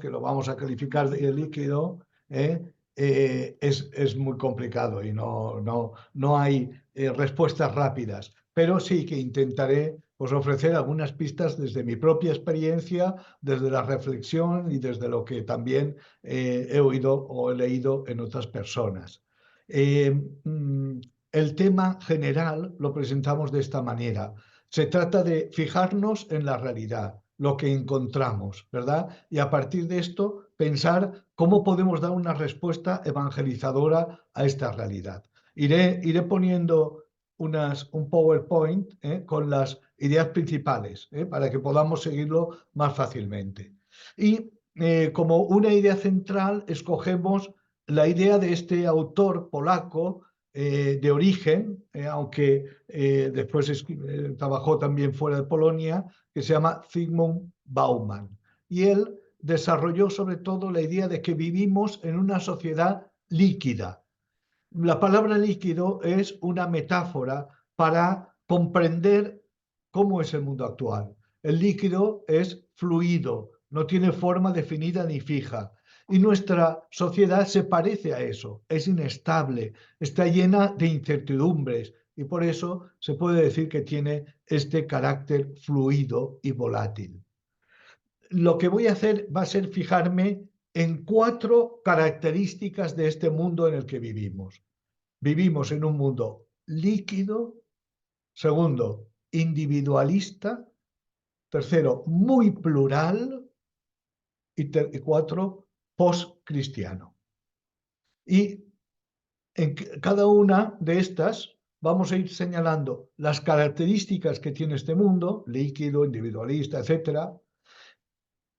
que lo vamos a calificar de líquido, es muy complicado y no hay respuestas rápidas. Pero sí que intentaré pues, ofrecer algunas pistas desde mi propia experiencia, desde la reflexión y desde lo que también he oído o he leído en otras personas. Eh, mm, el tema general lo presentamos de esta manera. Se trata de fijarnos en la realidad, lo que encontramos, ¿verdad? Y a partir de esto pensar cómo podemos dar una respuesta evangelizadora a esta realidad. Iré poniendo un PowerPoint con las ideas principales para que podamos seguirlo más fácilmente. Y como una idea central escogemos la idea de este autor polaco de origen, aunque después trabajó también fuera de Polonia, que se llama Zygmunt Bauman. Y él desarrolló sobre todo la idea de que vivimos en una sociedad líquida. La palabra líquido es una metáfora para comprender cómo es el mundo actual. El líquido es fluido, no tiene forma definida ni fija. Y nuestra sociedad se parece a eso, es inestable, está llena de incertidumbres y por eso se puede decir que tiene este carácter fluido y volátil. Lo que voy a hacer va a ser fijarme en 4 características de este mundo en el que vivimos. Vivimos en un mundo líquido, segundo, individualista, tercero, muy plural y 4, postcristiano. Y en cada una de estas vamos a ir señalando las características que tiene este mundo, líquido, individualista, etcétera,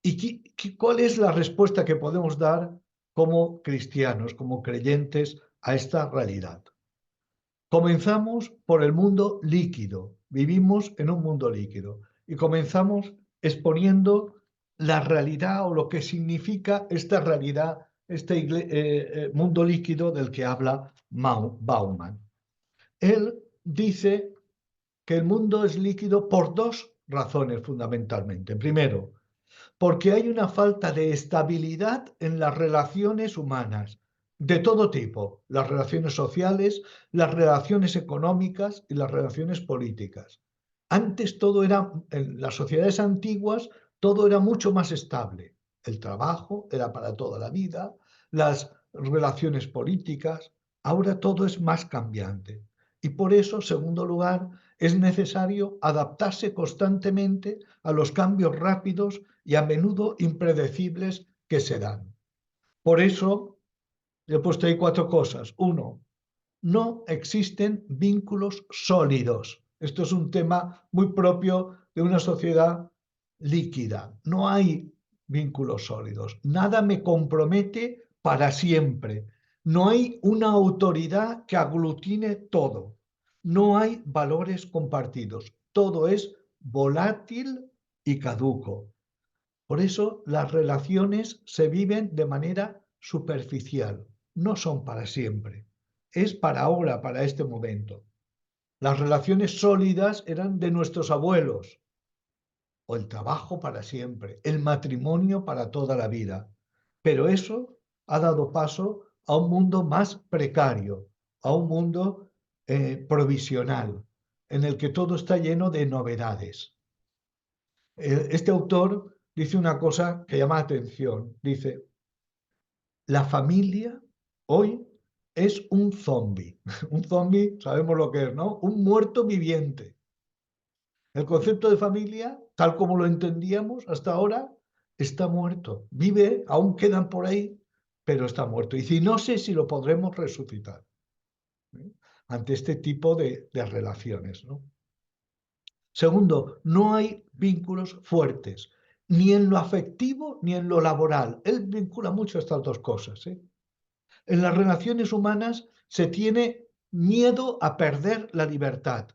y cuál es la respuesta que podemos dar como cristianos, como creyentes a esta realidad. Comenzamos por el mundo líquido, vivimos en un mundo líquido y comenzamos exponiendo la realidad o lo que significa esta realidad, este mundo líquido del que habla Bauman. Él dice que el mundo es líquido por 2 razones fundamentalmente. Primero, porque hay una falta de estabilidad en las relaciones humanas, de todo tipo, las relaciones sociales, las relaciones económicas y las relaciones políticas. Antes todo era, en las sociedades antiguas, todo era mucho más estable. El trabajo era para toda la vida, las relaciones políticas, ahora todo es más cambiante. Y por eso, en segundo lugar, es necesario adaptarse constantemente a los cambios rápidos y a menudo impredecibles que se dan. Por eso he puesto ahí 4 cosas. 1, no existen vínculos sólidos. Esto es un tema muy propio de una sociedad líquida. No hay vínculos sólidos. Nada me compromete para siempre. No hay una autoridad que aglutine todo. No hay valores compartidos. Todo es volátil y caduco. Por eso las relaciones se viven de manera superficial. No son para siempre. Es para ahora, para este momento. Las relaciones sólidas eran de nuestros abuelos, o el trabajo para siempre, el matrimonio para toda la vida. Pero eso ha dado paso a un mundo más precario, a un mundo provisional, en el que todo está lleno de novedades. Este autor dice una cosa que llama la atención. Dice, la familia hoy es un zombie. Un zombie, sabemos lo que es, ¿no? Un muerto viviente. El concepto de familia, tal como lo entendíamos hasta ahora, está muerto. Vive, aún quedan por ahí, pero está muerto. Y si no sé si lo podremos resucitar ante este tipo de relaciones, ¿no? Segundo, no hay vínculos fuertes, ni en lo afectivo ni en lo laboral. Él vincula mucho estas 2 cosas. En las relaciones humanas se tiene miedo a perder la libertad,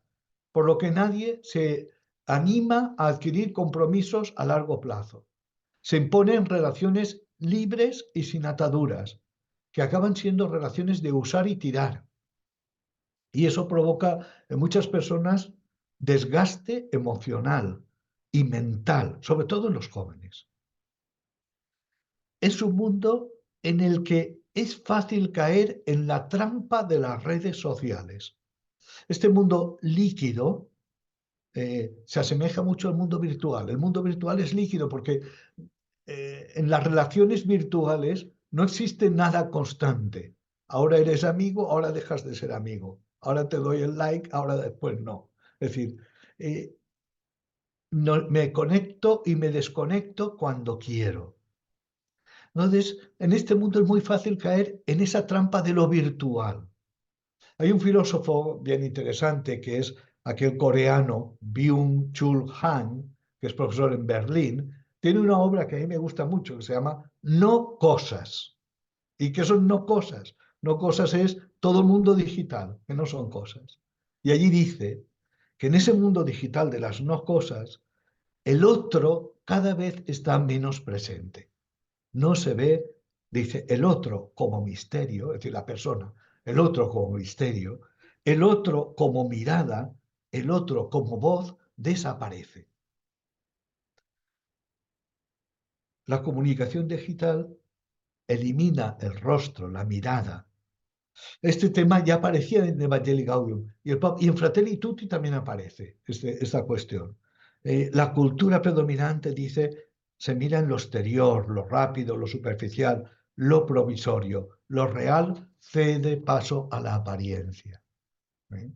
por lo que nadie se anima a adquirir compromisos a largo plazo. Se imponen relaciones libres y sin ataduras, que acaban siendo relaciones de usar y tirar. Y eso provoca en muchas personas desgaste emocional y mental, sobre todo en los jóvenes. es un mundo en el que es fácil caer en la trampa de las redes sociales. Este mundo líquido se asemeja mucho al mundo virtual. El mundo virtual es líquido porque en las relaciones virtuales no existe nada constante. Ahora eres amigo, ahora dejas de ser amigo. Ahora te doy el like, ahora después no. Es decir, eh, no, me conecto y me desconecto cuando quiero. Entonces, en este mundo es muy fácil caer en esa trampa de lo virtual. Hay un filósofo bien interesante que es aquel coreano Byung-Chul Han, que es profesor en Berlín. Tiene una obra que a mí me gusta mucho que se llama No cosas. ¿Y qué son no cosas? No cosas es todo el mundo digital, que no son cosas. Y allí dice que en ese mundo digital de las no cosas, el otro cada vez está menos presente. No se ve, dice, el otro como misterio, es decir, la persona, el otro como misterio, el otro como mirada, el otro como voz, desaparece. La comunicación digital elimina el rostro, la mirada. Este tema ya aparecía en Evangelii Gaudium y en Fratelli Tutti también aparece esta cuestión. La cultura predominante dice, se mira en lo exterior, lo rápido, lo superficial, lo provisorio. Lo real cede paso a la apariencia. ¿Eh?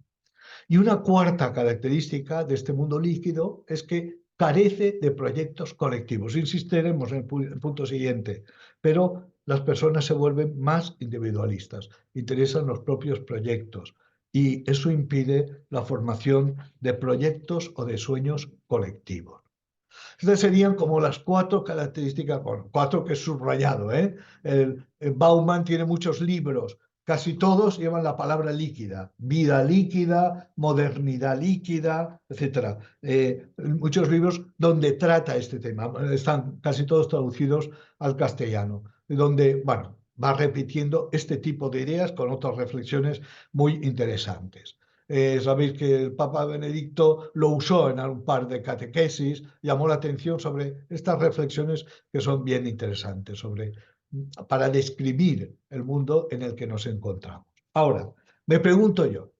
Y una cuarta característica de este mundo líquido es que carece de proyectos colectivos. Insistiremos en el punto siguiente, pero las personas se vuelven más individualistas, interesan los propios proyectos y eso impide la formación de proyectos o de sueños colectivos. Estas serían como las cuatro características, bueno, cuatro que he subrayado, ¿eh? Bauman tiene muchos libros, casi todos llevan la palabra líquida, vida líquida, modernidad líquida, etc. Muchos libros donde trata este tema, están casi todos traducidos al castellano, donde, bueno, va repitiendo este tipo de ideas con otras reflexiones muy interesantes. Sabéis que el Papa Benedicto lo usó en un par de catequesis, llamó la atención sobre estas reflexiones que son bien interesantes para describir el mundo en el que nos encontramos. Ahora, me pregunto yo,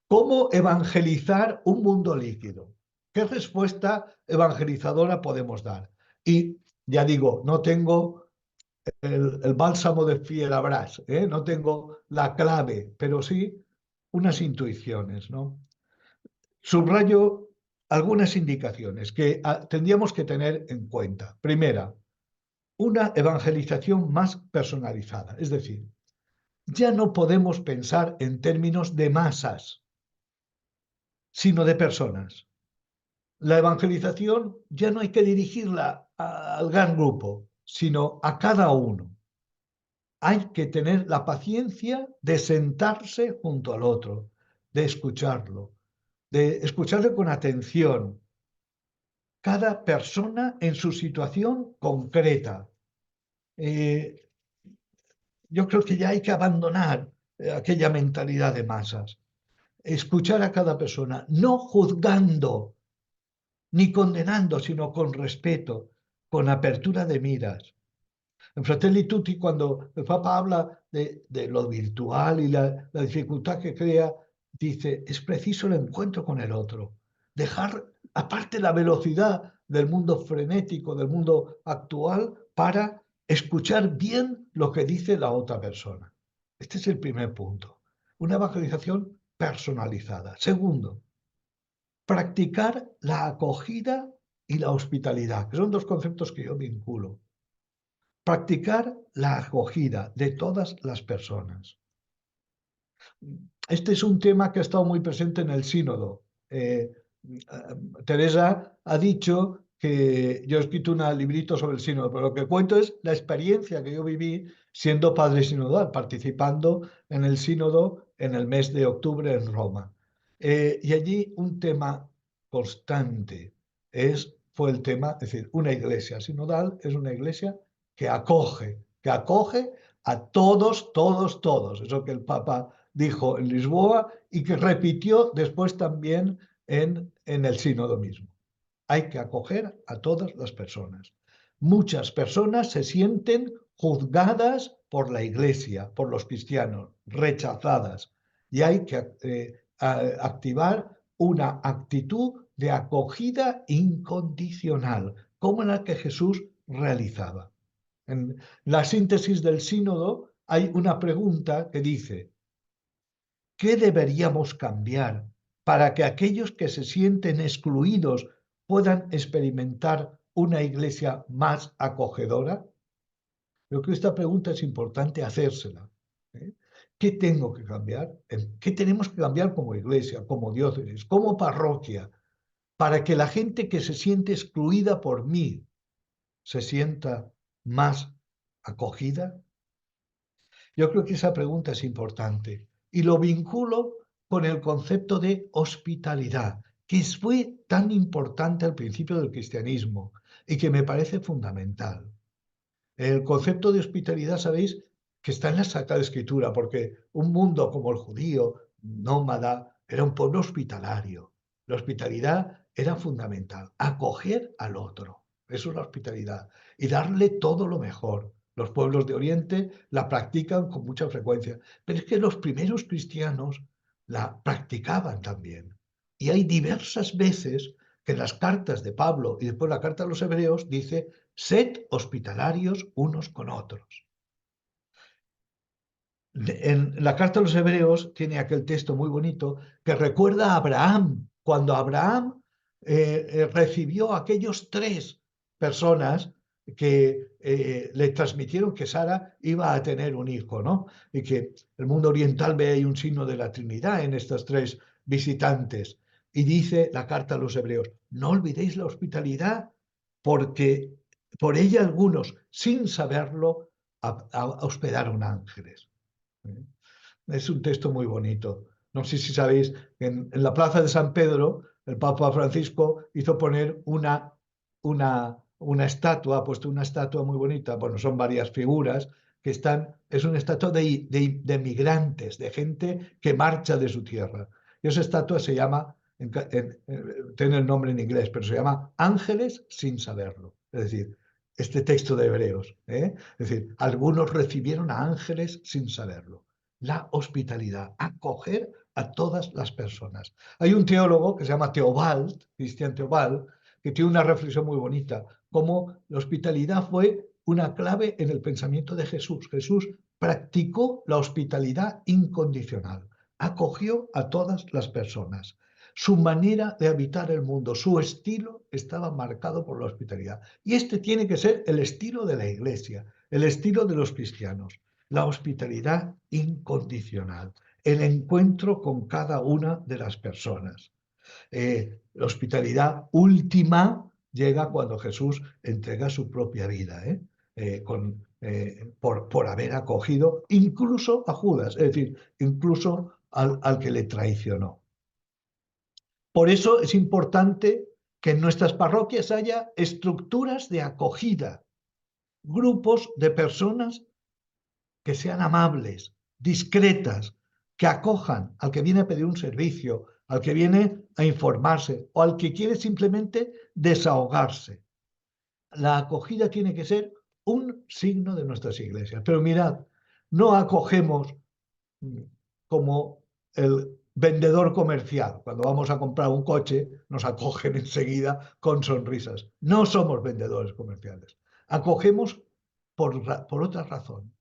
¿cómo evangelizar un mundo líquido? ¿Qué respuesta evangelizadora podemos dar? Y ya digo, no tengo el bálsamo de Fierabras, no tengo la clave, pero sí unas intuiciones, ¿no? Subrayo algunas indicaciones que tendríamos que tener en cuenta. Primera, una evangelización más personalizada, es decir, ya no podemos pensar en términos de masas, sino de personas. La evangelización ya no hay que dirigirla al gran grupo, sino a cada uno. Hay que tener la paciencia de sentarse junto al otro, de escucharle con atención, cada persona en su situación concreta. Eh, yo creo que ya hay que abandonar aquella mentalidad de masas, escuchar a cada persona, no juzgando ni condenando, sino con respeto, con apertura de miras. En Fratelli Tutti, cuando el Papa habla de lo virtual y la dificultad que crea, dice, es preciso el encuentro con el otro. Dejar aparte la velocidad del mundo frenético, del mundo actual, para escuchar bien lo que dice la otra persona. Este es el primer punto. Una evangelización personalizada. Segundo, practicar la acogida y la hospitalidad, que son dos conceptos que yo vinculo. Practicar la acogida de todas las personas. Este es un tema que ha estado muy presente en el sínodo. Teresa ha dicho que yo he escrito un librito sobre el sínodo, pero lo que cuento es la experiencia que yo viví siendo padre sinodal, participando en el sínodo en el mes de octubre en Roma. Y allí un tema constante fue el tema, es decir, una iglesia sinodal es una iglesia que acoge a todos, todos, todos. Eso que el Papa dijo en Lisboa y que repitió después también en el sínodo mismo. Hay que acoger a todas las personas. Muchas personas se sienten juzgadas por la Iglesia, por los cristianos, rechazadas. Y hay que activar una actitud de acogida incondicional, como la que Jesús realizaba. En la síntesis del sínodo hay una pregunta que dice: ¿qué deberíamos cambiar para que aquellos que se sienten excluidos puedan experimentar una iglesia más acogedora? Creo que esta pregunta es importante hacérsela. ¿Eh? ¿Qué tengo que cambiar? ¿Qué tenemos que cambiar como iglesia, como diócesis, como parroquia, para que la gente que se siente excluida por mí se sienta más acogida? Yo creo que esa pregunta es importante y lo vinculo con el concepto de hospitalidad, que fue tan importante al principio del cristianismo y que me parece fundamental. El concepto de hospitalidad, sabéis, que está en la Sagrada Escritura, porque un mundo como el judío, nómada, era un pueblo hospitalario. La hospitalidad era fundamental, acoger al otro. Eso es la hospitalidad. Y darle todo lo mejor. Los pueblos de Oriente la practican con mucha frecuencia, pero es que los primeros cristianos la practicaban también. Y hay diversas veces que en las cartas de Pablo y después la carta a los Hebreos dice: sed hospitalarios unos con otros. En la carta a los Hebreos tiene aquel texto muy bonito que recuerda a Abraham, cuando Abraham recibió a aquellos 3 personas que le transmitieron que Sara iba a tener un hijo, ¿no? Y que el mundo oriental ve ahí un signo de la Trinidad en estos 3 visitantes. Y dice la carta a los Hebreos: no olvidéis la hospitalidad, porque por ella algunos, sin saberlo, hospedaron ángeles. Es un texto muy bonito. No sé si sabéis que en la plaza de San Pedro el Papa Francisco hizo poner una estatua, ha puesto una estatua muy bonita. Bueno, son varias figuras que están, es una estatua de migrantes, de gente que marcha de su tierra. Y esa estatua se llama, tiene el nombre en inglés, pero se llama Ángeles sin saberlo. Es decir, este texto de Hebreos. Es decir, algunos recibieron a ángeles sin saberlo. La hospitalidad, acoger a todas las personas. Hay un teólogo que se llama Theobald, Cristian Theobald, que tiene una reflexión muy bonita, como la hospitalidad fue una clave en el pensamiento de Jesús. Jesús practicó la hospitalidad incondicional, acogió a todas las personas. Su manera de habitar el mundo, su estilo estaba marcado por la hospitalidad. Y este tiene que ser el estilo de la Iglesia, el estilo de los cristianos. La hospitalidad incondicional, el encuentro con cada una de las personas. La hospitalidad última llega cuando Jesús entrega su propia vida, por haber acogido incluso a Judas, es decir, incluso al que le traicionó. Por eso es importante que en nuestras parroquias haya estructuras de acogida, grupos de personas que sean amables, discretas, que acojan al que viene a pedir un servicio, al que viene a informarse o al que quiere simplemente desahogarse. La acogida tiene que ser un signo de nuestras iglesias. Pero mirad, no acogemos como el vendedor comercial. Cuando vamos a comprar un coche, nos acogen enseguida con sonrisas. No somos vendedores comerciales. Acogemos por otra razón.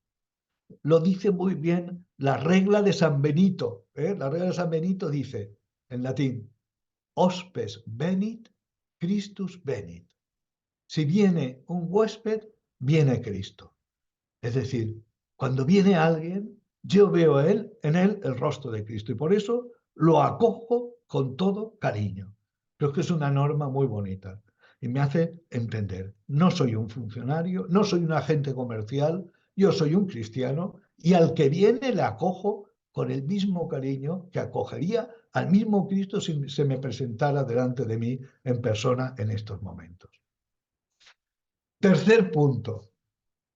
Lo dice muy bien la regla de San Benito. La regla de San Benito dice, en latín: hospes venit, Christus venit. Si viene un huésped, viene Cristo. Es decir, cuando viene alguien, yo veo en él el rostro de Cristo y por eso lo acojo con todo cariño. Creo que es una norma muy bonita y me hace entender: no soy un funcionario, no soy un agente comercial, yo soy un cristiano y al que viene le acojo con el mismo cariño que acogería al mismo Cristo si se me presentara delante de mí en persona en estos momentos. Tercer punto: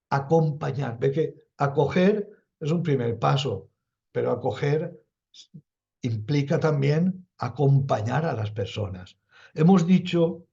acompañar. Ve que acoger es un primer paso, pero acoger implica también acompañar a las personas. Hemos dicho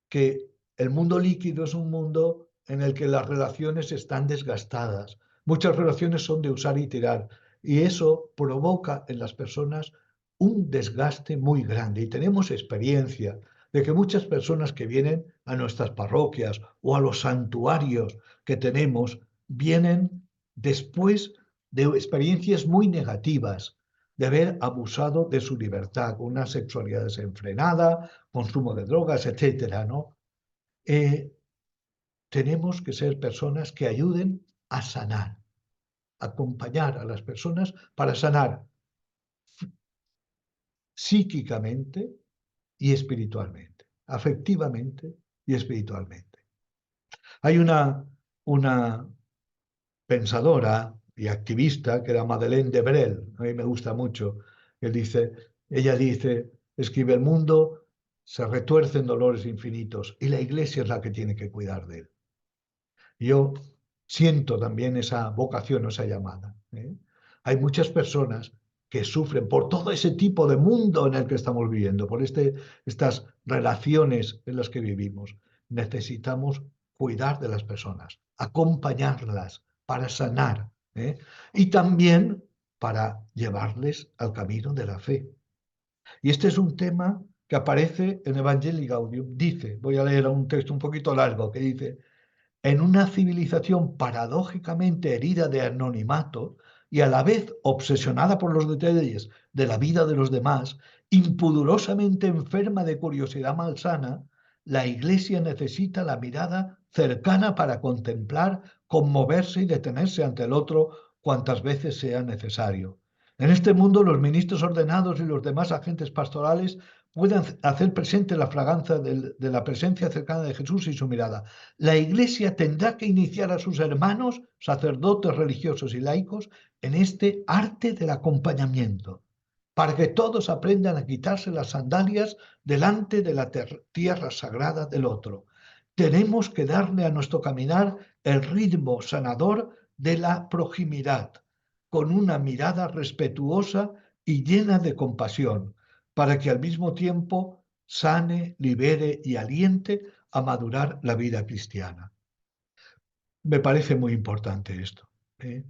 que el mundo líquido es un mundo en el que las relaciones están desgastadas. Muchas relaciones son de usar y tirar, y eso provoca en las personas un desgaste muy grande. Y tenemos experiencia de que muchas personas que vienen a nuestras parroquias o a los santuarios que tenemos, vienen después de experiencias muy negativas, de haber abusado de su libertad, una sexualidad desenfrenada, consumo de drogas, etcétera, ¿no? Tenemos que ser personas que ayuden a sanar, acompañar a las personas para sanar psíquicamente y espiritualmente, afectivamente y espiritualmente. Hay una pensadora y activista que era Madeleine de Brel, a mí me gusta mucho, ella dice, escribe, el mundo se retuerce en dolores infinitos y la Iglesia es la que tiene que cuidar de él. Yo siento también esa vocación, esa llamada, ¿eh? Hay muchas personas que sufren por todo ese tipo de mundo en el que estamos viviendo, por estas relaciones en las que vivimos. Necesitamos cuidar de las personas, acompañarlas para sanar, ¿eh? Y también para llevarles al camino de la fe. Y este es un tema que aparece en Evangelii Gaudium. Dice, voy a leer un texto un poquito largo, que dice, en una civilización paradójicamente herida de anonimato y a la vez obsesionada por los detalles de la vida de los demás, impudorosamente enferma de curiosidad malsana, la Iglesia necesita la mirada cercana para contemplar, conmoverse y detenerse ante el otro cuantas veces sea necesario. En este mundo, los ministros ordenados y los demás agentes pastorales pueden hacer presente la fragancia de la presencia cercana de Jesús y su mirada. La Iglesia tendrá que iniciar a sus hermanos, sacerdotes religiosos y laicos, en este arte del acompañamiento, para que todos aprendan a quitarse las sandalias delante de la tierra sagrada del otro. Tenemos que darle a nuestro caminar el ritmo sanador de la proximidad, con una mirada respetuosa y llena de compasión, para que al mismo tiempo sane, libere y aliente a madurar la vida cristiana. Me parece muy importante esto, ¿eh?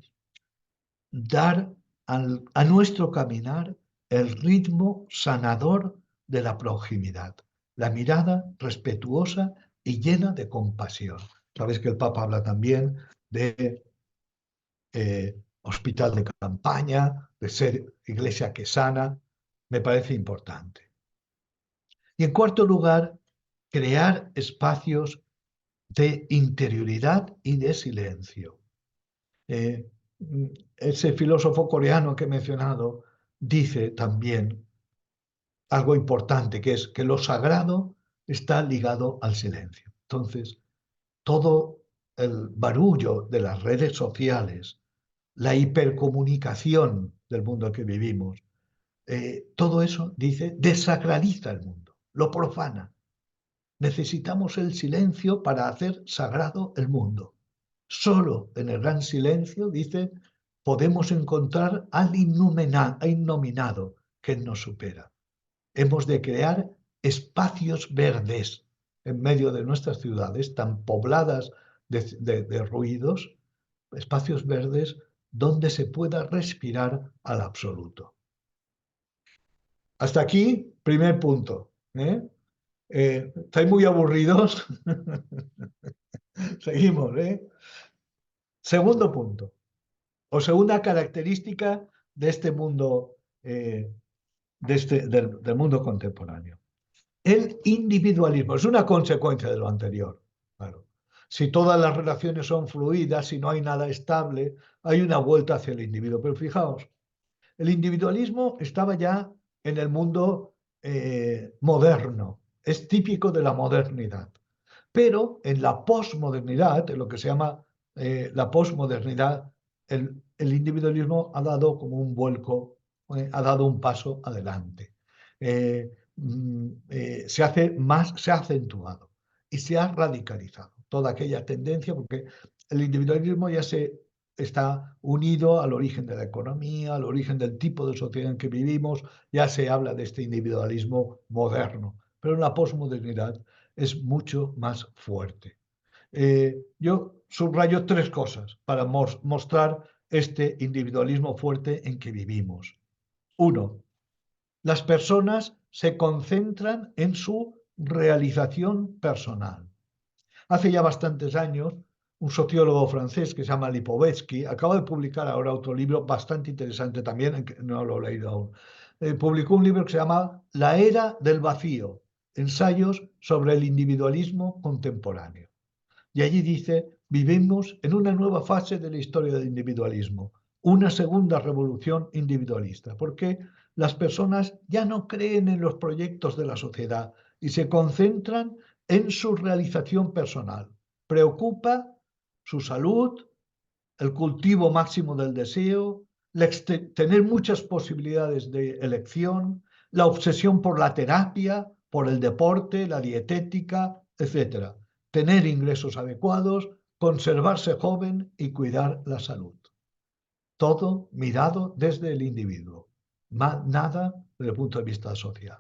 Dar a nuestro caminar el ritmo sanador de la proximidad, la mirada respetuosa y llena de compasión. Sabes que el Papa habla también de hospital de campaña, de ser iglesia que sana. Me parece importante. Y en cuarto lugar, crear espacios de interioridad y de silencio. Eh, Ese filósofo coreano que he mencionado dice también algo importante, que es que lo sagrado está ligado al silencio. Entonces, todo el barullo de las redes sociales, la hipercomunicación del mundo en que vivimos, todo eso, dice, desacraliza el mundo, lo profana. Necesitamos el silencio para hacer sagrado el mundo. Solo en el gran silencio, dice, podemos encontrar al innominado que nos supera. Hemos de crear espacios verdes en medio de nuestras ciudades tan pobladas de ruidos, espacios verdes donde se pueda respirar al absoluto. Hasta aquí, primer punto, ¿eh? ¿Estáis muy aburridos? Seguimos, ¿eh? Segundo punto, o segunda característica de este mundo, del mundo contemporáneo. El individualismo es una consecuencia de lo anterior. Claro. Si todas las relaciones son fluidas, si no hay nada estable, hay una vuelta hacia el individuo. Pero fijaos, el individualismo estaba ya en el mundo moderno, es típico de la modernidad. Pero en la posmodernidad, en lo que se llama la posmodernidad, el individualismo ha dado como un vuelco, ha dado un paso adelante. Se ha acentuado y se ha radicalizado toda aquella tendencia, porque el individualismo ya está unido al origen de la economía, al origen del tipo de sociedad en que vivimos, ya se habla de este individualismo moderno, pero en la posmodernidad es mucho más fuerte. Yo subrayo tres cosas para mostrar este individualismo fuerte en que vivimos. Uno, las personas se concentran en su realización personal. Hace ya bastantes años, un sociólogo francés que se llama Lipovetsky acaba de publicar ahora otro libro bastante interesante también, que no lo he leído aún. Publicó un libro que se llama La era del vacío, ensayos sobre el individualismo contemporáneo. Y allí dice, vivimos en una nueva fase de la historia del individualismo, una segunda revolución individualista, porque las personas ya no creen en los proyectos de la sociedad y se concentran en su realización personal. Preocupa su salud, el cultivo máximo del deseo, tener muchas posibilidades de elección, la obsesión por la terapia, por el deporte, la dietética, etc. Tener ingresos adecuados, conservarse joven y cuidar la salud. Todo mirado desde el individuo, nada desde el punto de vista social.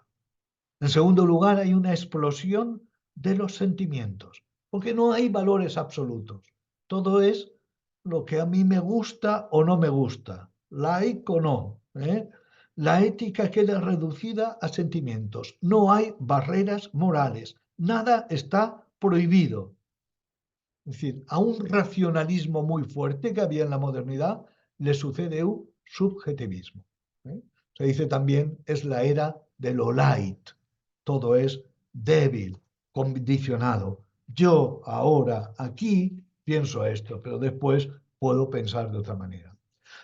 En segundo lugar, hay una explosión de los sentimientos, porque no hay valores absolutos. Todo es lo que a mí me gusta o no me gusta, like o no. La ética queda reducida a sentimientos. No hay barreras morales. Nada está prohibido. Es decir, a un racionalismo muy fuerte que había en la modernidad le sucede un subjetivismo. Se dice también, es la era de lo light. Todo es débil, condicionado. Yo ahora aquí pienso esto, pero después puedo pensar de otra manera.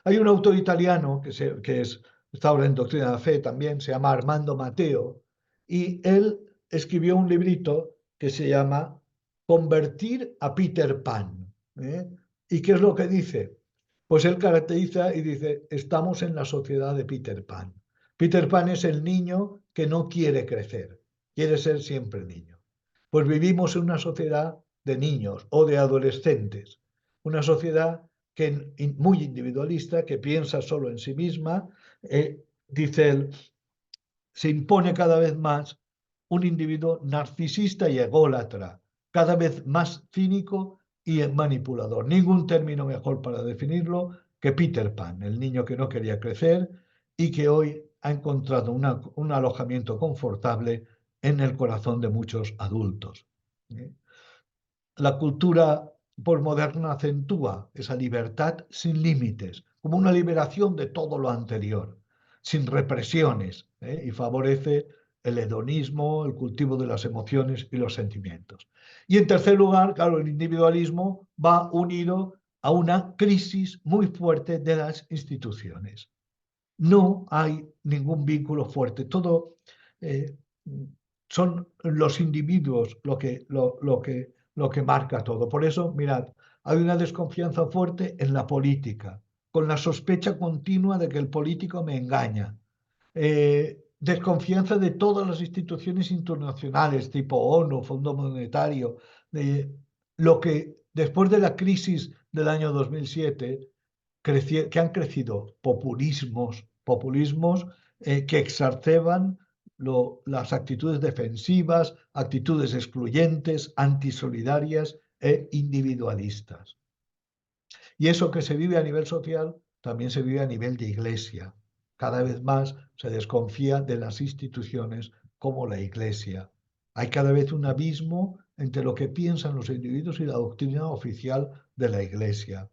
Hay un autor italiano está ahora en Doctrina de la Fe también, se llama Armando Mateo, y él escribió un librito que se llama Convertir a Peter Pan. ¿Y qué es lo que dice? Pues él caracteriza y dice, estamos en la sociedad de Peter Pan. Peter Pan es el niño que no quiere crecer, quiere ser siempre niño. Pues vivimos en una sociedad de niños o de adolescentes, una sociedad muy individualista, que piensa solo en sí misma. Dice él, se impone cada vez más un individuo narcisista y ególatra, cada vez más cínico y manipulador. Ningún término mejor para definirlo que Peter Pan, el niño que no quería crecer y que hoy ha encontrado un alojamiento confortable en el corazón de muchos adultos. La cultura posmoderna acentúa esa libertad sin límites, como una liberación de todo lo anterior, sin represiones, y favorece el hedonismo, el cultivo de las emociones y los sentimientos. Y en tercer lugar, claro, el individualismo va unido a una crisis muy fuerte de las instituciones. No hay ningún vínculo fuerte, todo eh, son los individuos lo que marca todo. Por eso, mirad, hay una desconfianza fuerte en la política, con la sospecha continua de que el político me engaña. Desconfianza de todas las instituciones internacionales, tipo ONU, Fondo Monetario, de lo que después de la crisis del año 2007, que han crecido populismos que exacerban las actitudes defensivas, actitudes excluyentes, antisolidarias e individualistas. Y eso que se vive a nivel social también se vive a nivel de iglesia. Cada vez más se desconfía de las instituciones como la iglesia. Hay cada vez un abismo entre lo que piensan los individuos y la doctrina oficial de la iglesia.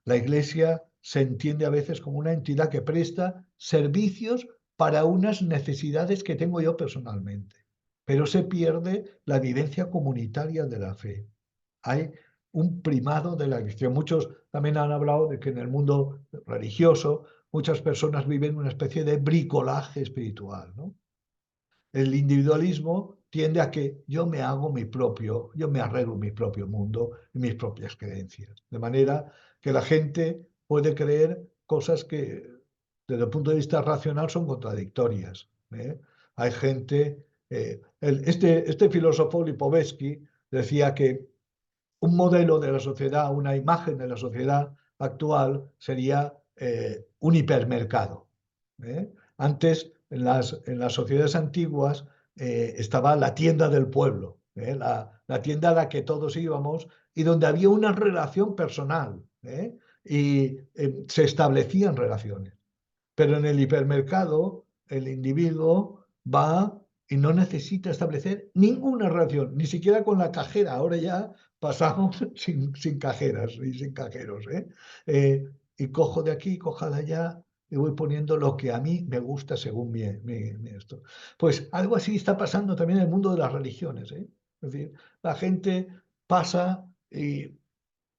La iglesia se entiende a veces como una entidad que presta servicios para unas necesidades que tengo yo personalmente, pero se pierde la vivencia comunitaria de la fe. Hay un primado de la religión. Muchos también han hablado de que en el mundo religioso muchas personas viven una especie de bricolaje espiritual, ¿no? El individualismo tiende a que yo me arreglo mi propio mundo y mis propias creencias. De manera que la gente puede creer cosas que desde el punto de vista racional son contradictorias. Hay gente, este filósofo Lipovetsky decía que un modelo de la sociedad, una imagen de la sociedad actual sería un hipermercado. Antes, en las sociedades antiguas, estaba la tienda del pueblo, la tienda a la que todos íbamos y donde había una relación personal, y se establecían relaciones. Pero en el hipermercado el individuo va y no necesita establecer ninguna relación, ni siquiera con la cajera. Ahora ya pasamos sin cajeras y sin cajeros. Y cojo de aquí, cojo de allá y voy poniendo lo que a mí me gusta según mi esto. Pues algo así está pasando también en el mundo de las religiones. Es decir, la gente pasa y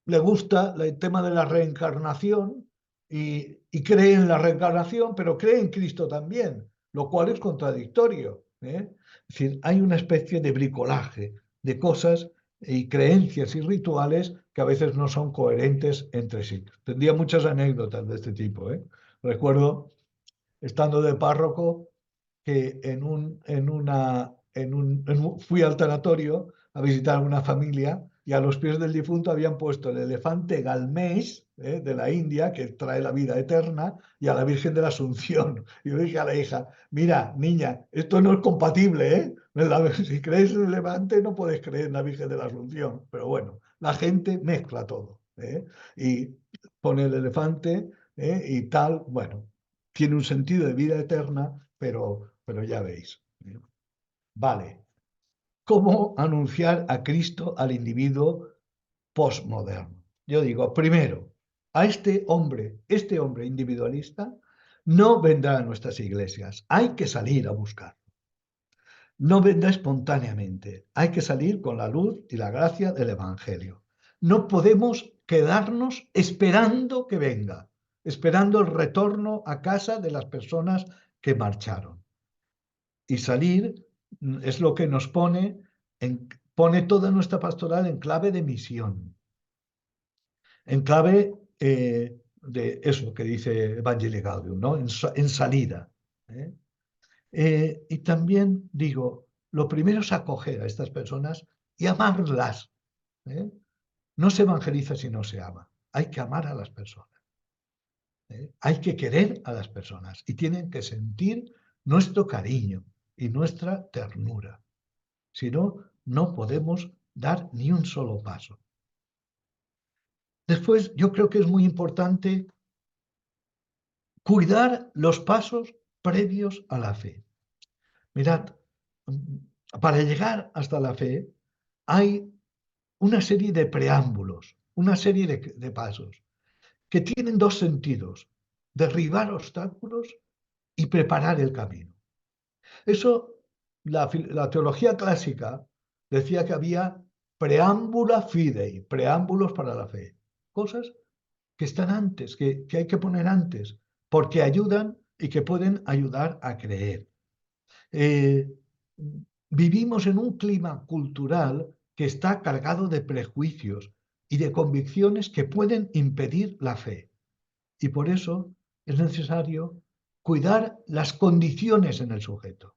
le gusta el tema de la reencarnación y cree en la reencarnación, pero cree en Cristo también, lo cual es contradictorio. Es decir, hay una especie de bricolaje de cosas y creencias y rituales que a veces no son coherentes entre sí. Tendría muchas anécdotas de este tipo. Recuerdo, estando de párroco, que fui al tanatorio a visitar a una familia y a los pies del difunto habían puesto el elefante Galmés, de la India, que trae la vida eterna, y a la Virgen de la Asunción. Y yo dije a la hija, mira, niña, esto no es compatible, ¿eh? Si crees en el elefante no puedes creer en la Virgen de la Asunción. Pero bueno, la gente mezcla todo, y pone el elefante, y tal, bueno, tiene un sentido de vida eterna, pero ya veis. Vale. ¿Cómo anunciar a Cristo al individuo postmoderno? Yo digo, primero, a este hombre individualista no vendrá a nuestras iglesias. Hay que salir a buscar. No vendrá espontáneamente. Hay que salir con la luz y la gracia del Evangelio. No podemos quedarnos esperando que venga, esperando el retorno a casa de las personas que marcharon. Y salir es lo que nos pone toda nuestra pastoral en clave de misión, en clave de eso que dice Evangelii Gaudium, ¿no? En salida. ¿eh? Y también digo, lo primero es acoger a estas personas y amarlas. ¿eh? No se evangeliza si no se ama. Hay que amar a las personas. Hay que querer a las personas y tienen que sentir nuestro cariño y nuestra ternura. Si no, no podemos dar ni un solo paso. Después, yo creo que es muy importante cuidar los pasos previos a la fe. Mirad, para llegar hasta la fe hay una serie de preámbulos, una serie de pasos que tienen dos sentidos: derribar obstáculos y preparar el camino. Eso, la teología clásica decía que había preámbula fidei, preámbulos para la fe, cosas que están antes, que hay que poner antes, porque ayudan y que pueden ayudar a creer. Eh, Vivimos en un clima cultural que está cargado de prejuicios y de convicciones que pueden impedir la fe. Y por eso es necesario cuidar las condiciones en el sujeto.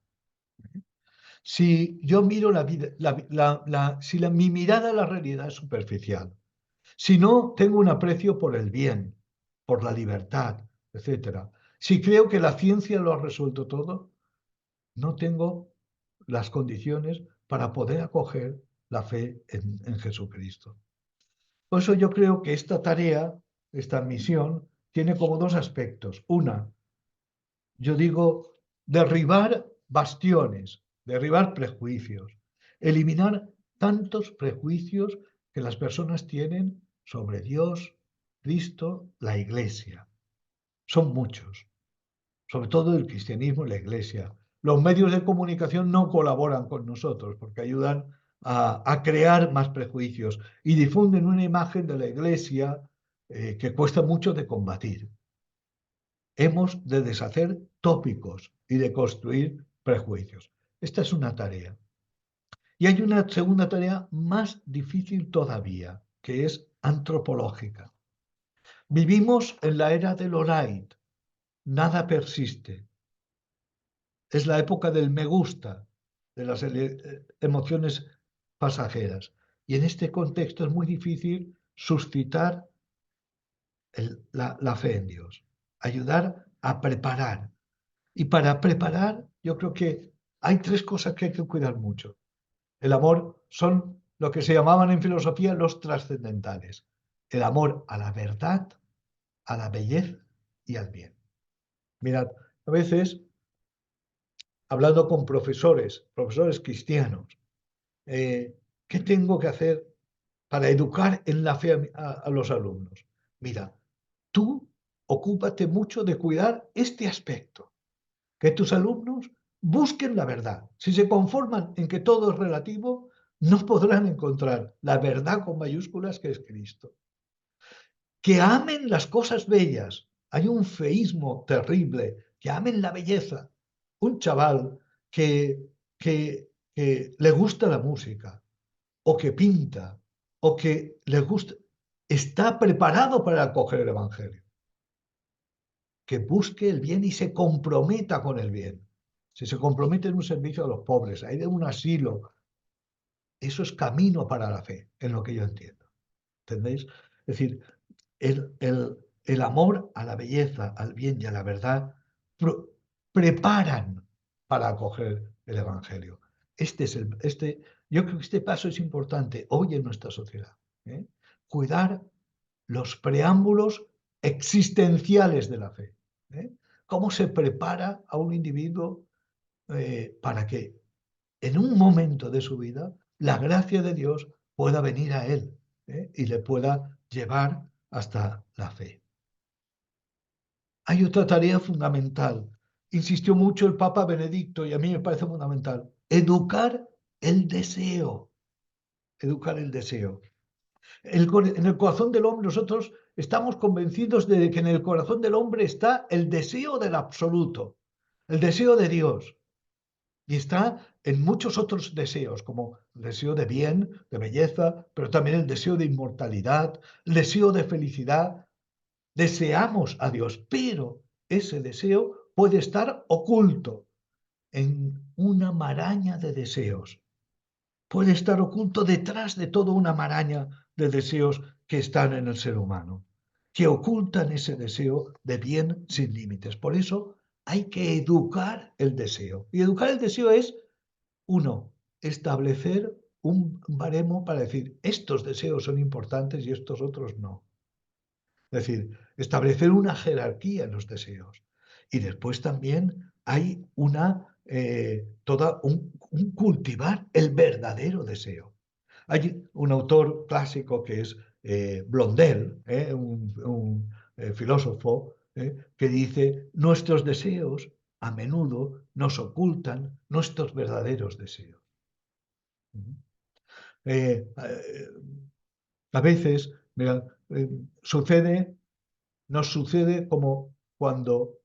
Si yo miro la vida, si mi mirada a la realidad es superficial, si no tengo un aprecio por el bien, por la libertad, etcétera, si creo que la ciencia lo ha resuelto todo, no tengo las condiciones para poder acoger la fe en Jesucristo. Por eso yo creo que esta tarea, esta misión, tiene como dos aspectos. Una, yo digo, derribar bastiones, derribar prejuicios, eliminar tantos prejuicios que las personas tienen sobre Dios, Cristo, la Iglesia. Son muchos, sobre todo el cristianismo y la Iglesia. Los medios de comunicación no colaboran con nosotros porque ayudan a crear más prejuicios y difunden una imagen de la Iglesia que cuesta mucho de combatir. Hemos de deshacer tópicos y de construir prejuicios. Esta es una tarea. Y hay una segunda tarea más difícil todavía, que es antropológica. Vivimos en la era del Olait. Nada persiste. Es la época del me gusta, de las emociones pasajeras. Y en este contexto es muy difícil suscitar la fe en Dios, ayudar a preparar. Y para preparar, yo creo que hay tres cosas que hay que cuidar mucho. El amor son lo que se llamaban en filosofía los trascendentales. El amor a la verdad, a la belleza y al bien. Mirad, a veces, hablando con profesores cristianos, ¿qué tengo que hacer para educar en la fe a los alumnos? Mira, tú ocúpate mucho de cuidar este aspecto, que tus alumnos busquen la verdad. Si se conforman en que todo es relativo, no podrán encontrar la verdad con mayúsculas que es Cristo. Que amen las cosas bellas. Hay un feísmo terrible, que amen la belleza. Un chaval que le gusta la música, o que pinta, o que le gusta, está preparado para acoger el Evangelio. Que busque el bien y se comprometa con el bien. Si se compromete en un servicio a los pobres, hay de un asilo, eso es camino para la fe, en lo que yo entiendo. ¿Entendéis? Es decir, el amor a la belleza, al bien y a la verdad preparan para acoger el Evangelio. Yo creo que este paso es importante hoy en nuestra sociedad. ¿Eh? Cuidar los preámbulos existenciales de la fe. ¿Eh? Cómo se prepara a un individuo para que en un momento de su vida la gracia de Dios pueda venir a él y le pueda llevar hasta la fe. Hay otra tarea fundamental. Insistió mucho el Papa Benedicto y a mí me parece fundamental. Educar el deseo. Educar el deseo. En el corazón del hombre nosotros estamos convencidos de que en el corazón del hombre está el deseo del absoluto, el deseo de Dios. Y está en muchos otros deseos, como el deseo de bien, de belleza, pero también el deseo de inmortalidad, el deseo de felicidad. Deseamos a Dios, pero ese deseo puede estar oculto en una maraña de deseos. Puede estar oculto detrás de toda una maraña de deseos que están en el ser humano, que ocultan ese deseo de bien sin límites. Por eso hay que educar el deseo. Y educar el deseo es, uno, establecer un baremo para decir, estos deseos son importantes y estos otros no. Es decir, establecer una jerarquía en los deseos. Y después también hay un cultivar el verdadero deseo. Hay un autor clásico que es Blondel, un filósofo, que dice, nuestros deseos a menudo nos ocultan nuestros verdaderos deseos. Eh, eh, a veces, mira, nos sucede como cuando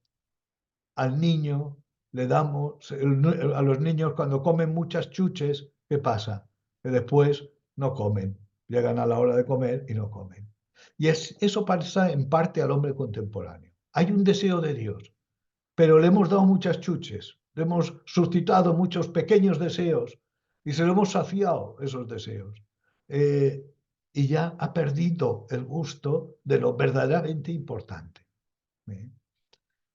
al niño le damos, a los niños cuando comen muchas chuches, ¿qué pasa? Que después no comen, llegan a la hora de comer y no comen. Y eso pasa en parte al hombre contemporáneo. Hay un deseo de Dios, pero le hemos dado muchas chuches, le hemos suscitado muchos pequeños deseos y se lo hemos saciado esos deseos. Eh, y ya ha perdido el gusto de lo verdaderamente importante. ¿Eh?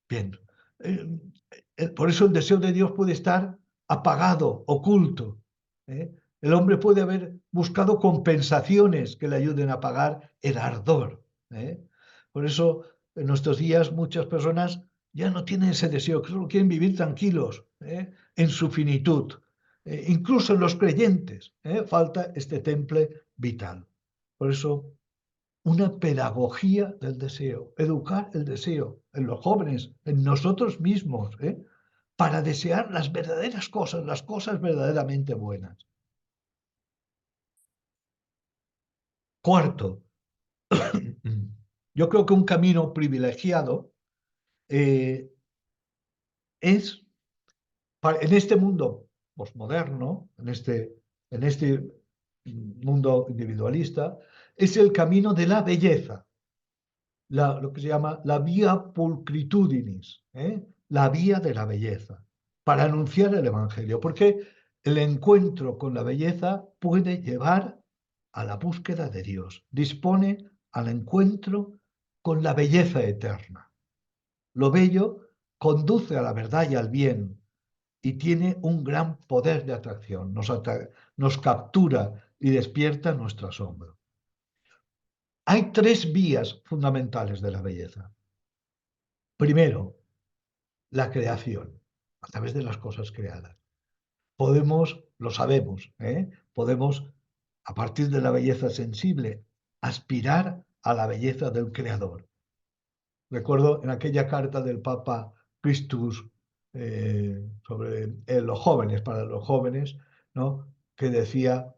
Bien. Eh, por eso el deseo de Dios puede estar apagado, oculto. ¿Eh? El hombre puede haber buscado compensaciones que le ayuden a pagar el ardor. ¿Eh? Por eso en nuestros días muchas personas ya no tienen ese deseo, que solo quieren vivir tranquilos, en su finitud. Incluso en los creyentes falta este temple vital. Por eso una pedagogía del deseo, educar el deseo en los jóvenes, en nosotros mismos, para desear las verdaderas cosas, las cosas verdaderamente buenas. Cuarto, yo creo que un camino privilegiado es, en este mundo posmoderno, en este mundo individualista, es el camino de la belleza. Lo que se llama la vía pulcritudinis, la vía de la belleza, para anunciar el Evangelio, porque el encuentro con la belleza puede llevar a la búsqueda de Dios, dispone al encuentro con la belleza eterna. Lo bello conduce a la verdad y al bien y tiene un gran poder de atracción, nos captura y despierta nuestro asombro. Hay tres vías fundamentales de la belleza. Primero, la creación, a través de las cosas creadas. Podemos, lo sabemos, podemos, a partir de la belleza sensible, aspirar a la belleza del Creador. Recuerdo en aquella carta del Papa Christus sobre los jóvenes, para los jóvenes, ¿no? Que decía,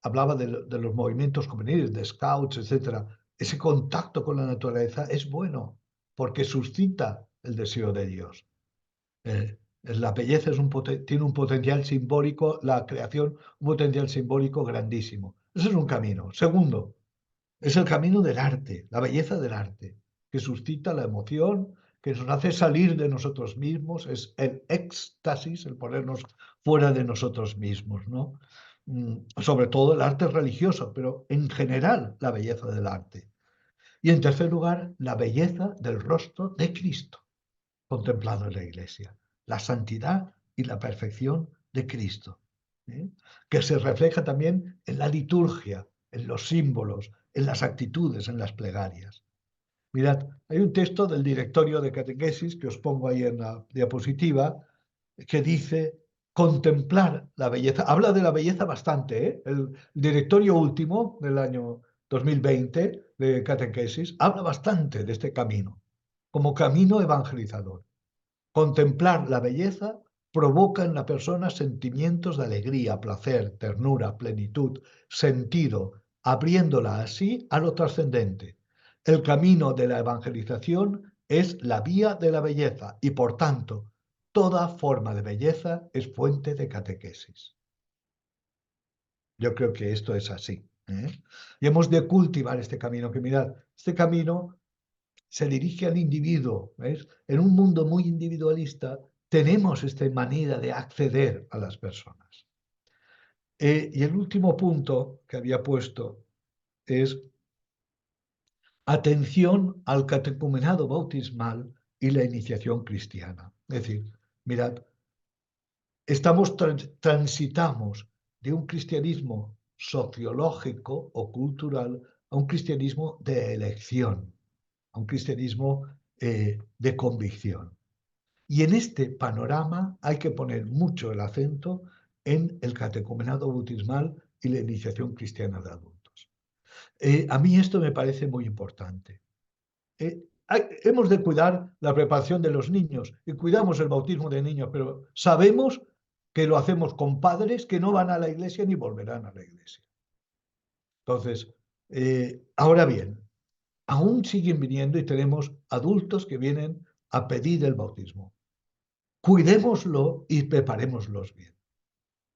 hablaba de los movimientos juveniles, de scouts, etcétera. Ese contacto con la naturaleza es bueno porque suscita el deseo de Dios. La belleza tiene un potencial simbólico, la creación, un potencial simbólico grandísimo. Ese es un camino. Segundo, es el camino del arte, la belleza del arte, que suscita la emoción, que nos hace salir de nosotros mismos, es el éxtasis, el ponernos fuera de nosotros mismos, ¿no? Sobre todo el arte religioso, pero en general la belleza del arte. Y en tercer lugar, la belleza del rostro de Cristo, contemplado en la Iglesia, la santidad y la perfección de Cristo, ¿eh? Que se refleja también en la liturgia, en los símbolos, en las actitudes, en las plegarias. Mirad, hay un texto del directorio de catequesis que os pongo ahí en la diapositiva que dice contemplar la belleza. Habla de la belleza bastante, ¿eh? El directorio último del año 2020 de catequesis habla bastante de este camino, como camino evangelizador. Contemplar la belleza provoca en la persona sentimientos de alegría, placer, ternura, plenitud, sentido, abriéndola así a lo trascendente. El camino de la evangelización es la vía de la belleza y, por tanto, toda forma de belleza es fuente de catequesis. Yo creo que esto es así, ¿eh? Y hemos de cultivar este camino, que mirad, este camino se dirige al individuo, ¿ves? En un mundo muy individualista tenemos esta manera de acceder a las personas. Y el último punto que había puesto es atención al catecumenado bautismal y la iniciación cristiana. Es decir, mirad, transitamos de un cristianismo sociológico o cultural a un cristianismo de elección, a un cristianismo de convicción. Y en este panorama hay que poner mucho el acento en el catecumenado bautismal y la iniciación cristiana de adultos. A mí esto me parece muy importante. Hemos de cuidar la preparación de los niños y cuidamos el bautismo de niños, pero sabemos que lo hacemos con padres que no van a la iglesia ni volverán a la iglesia. Entonces, ahora bien, aún siguen viniendo y tenemos adultos que vienen a pedir el bautismo. Cuidémoslo y preparémoslos bien.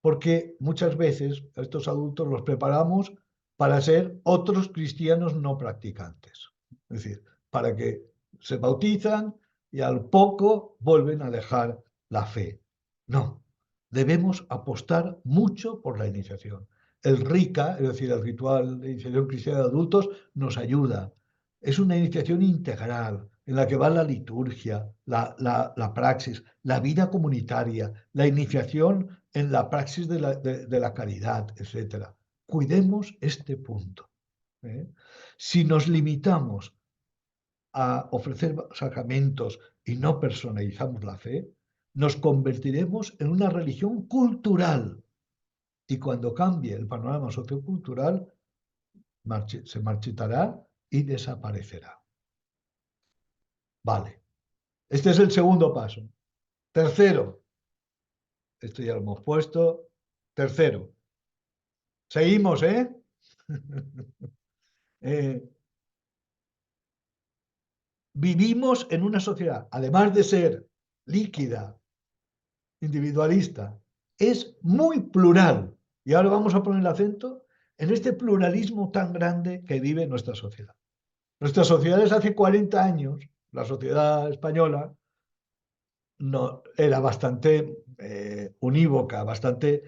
Porque muchas veces a estos adultos los preparamos para ser otros cristianos no practicantes. Es decir, para que se bautizan y al poco vuelven a dejar la fe. No, debemos apostar mucho por la iniciación. El RICA, es decir, el Ritual de Iniciación Cristiana de Adultos, nos ayuda. Es una iniciación integral en la que va la liturgia, la praxis, la vida comunitaria, la iniciación en la praxis de la caridad, etc. Cuidemos este punto, ¿eh? Si nos limitamos a ofrecer sacramentos y no personalizamos la fe, nos convertiremos en una religión cultural. Y cuando cambie el panorama sociocultural, se marchitará y desaparecerá. Vale. Este es el segundo paso. Tercero, esto ya lo hemos puesto. Tercero, seguimos, ¿eh? Vivimos en una sociedad, además de ser líquida, individualista, es muy plural. Y ahora vamos a poner el acento en este pluralismo tan grande que vive nuestra sociedad. Nuestras sociedades hace 40 años, la sociedad española, no, era bastante unívoca, bastante,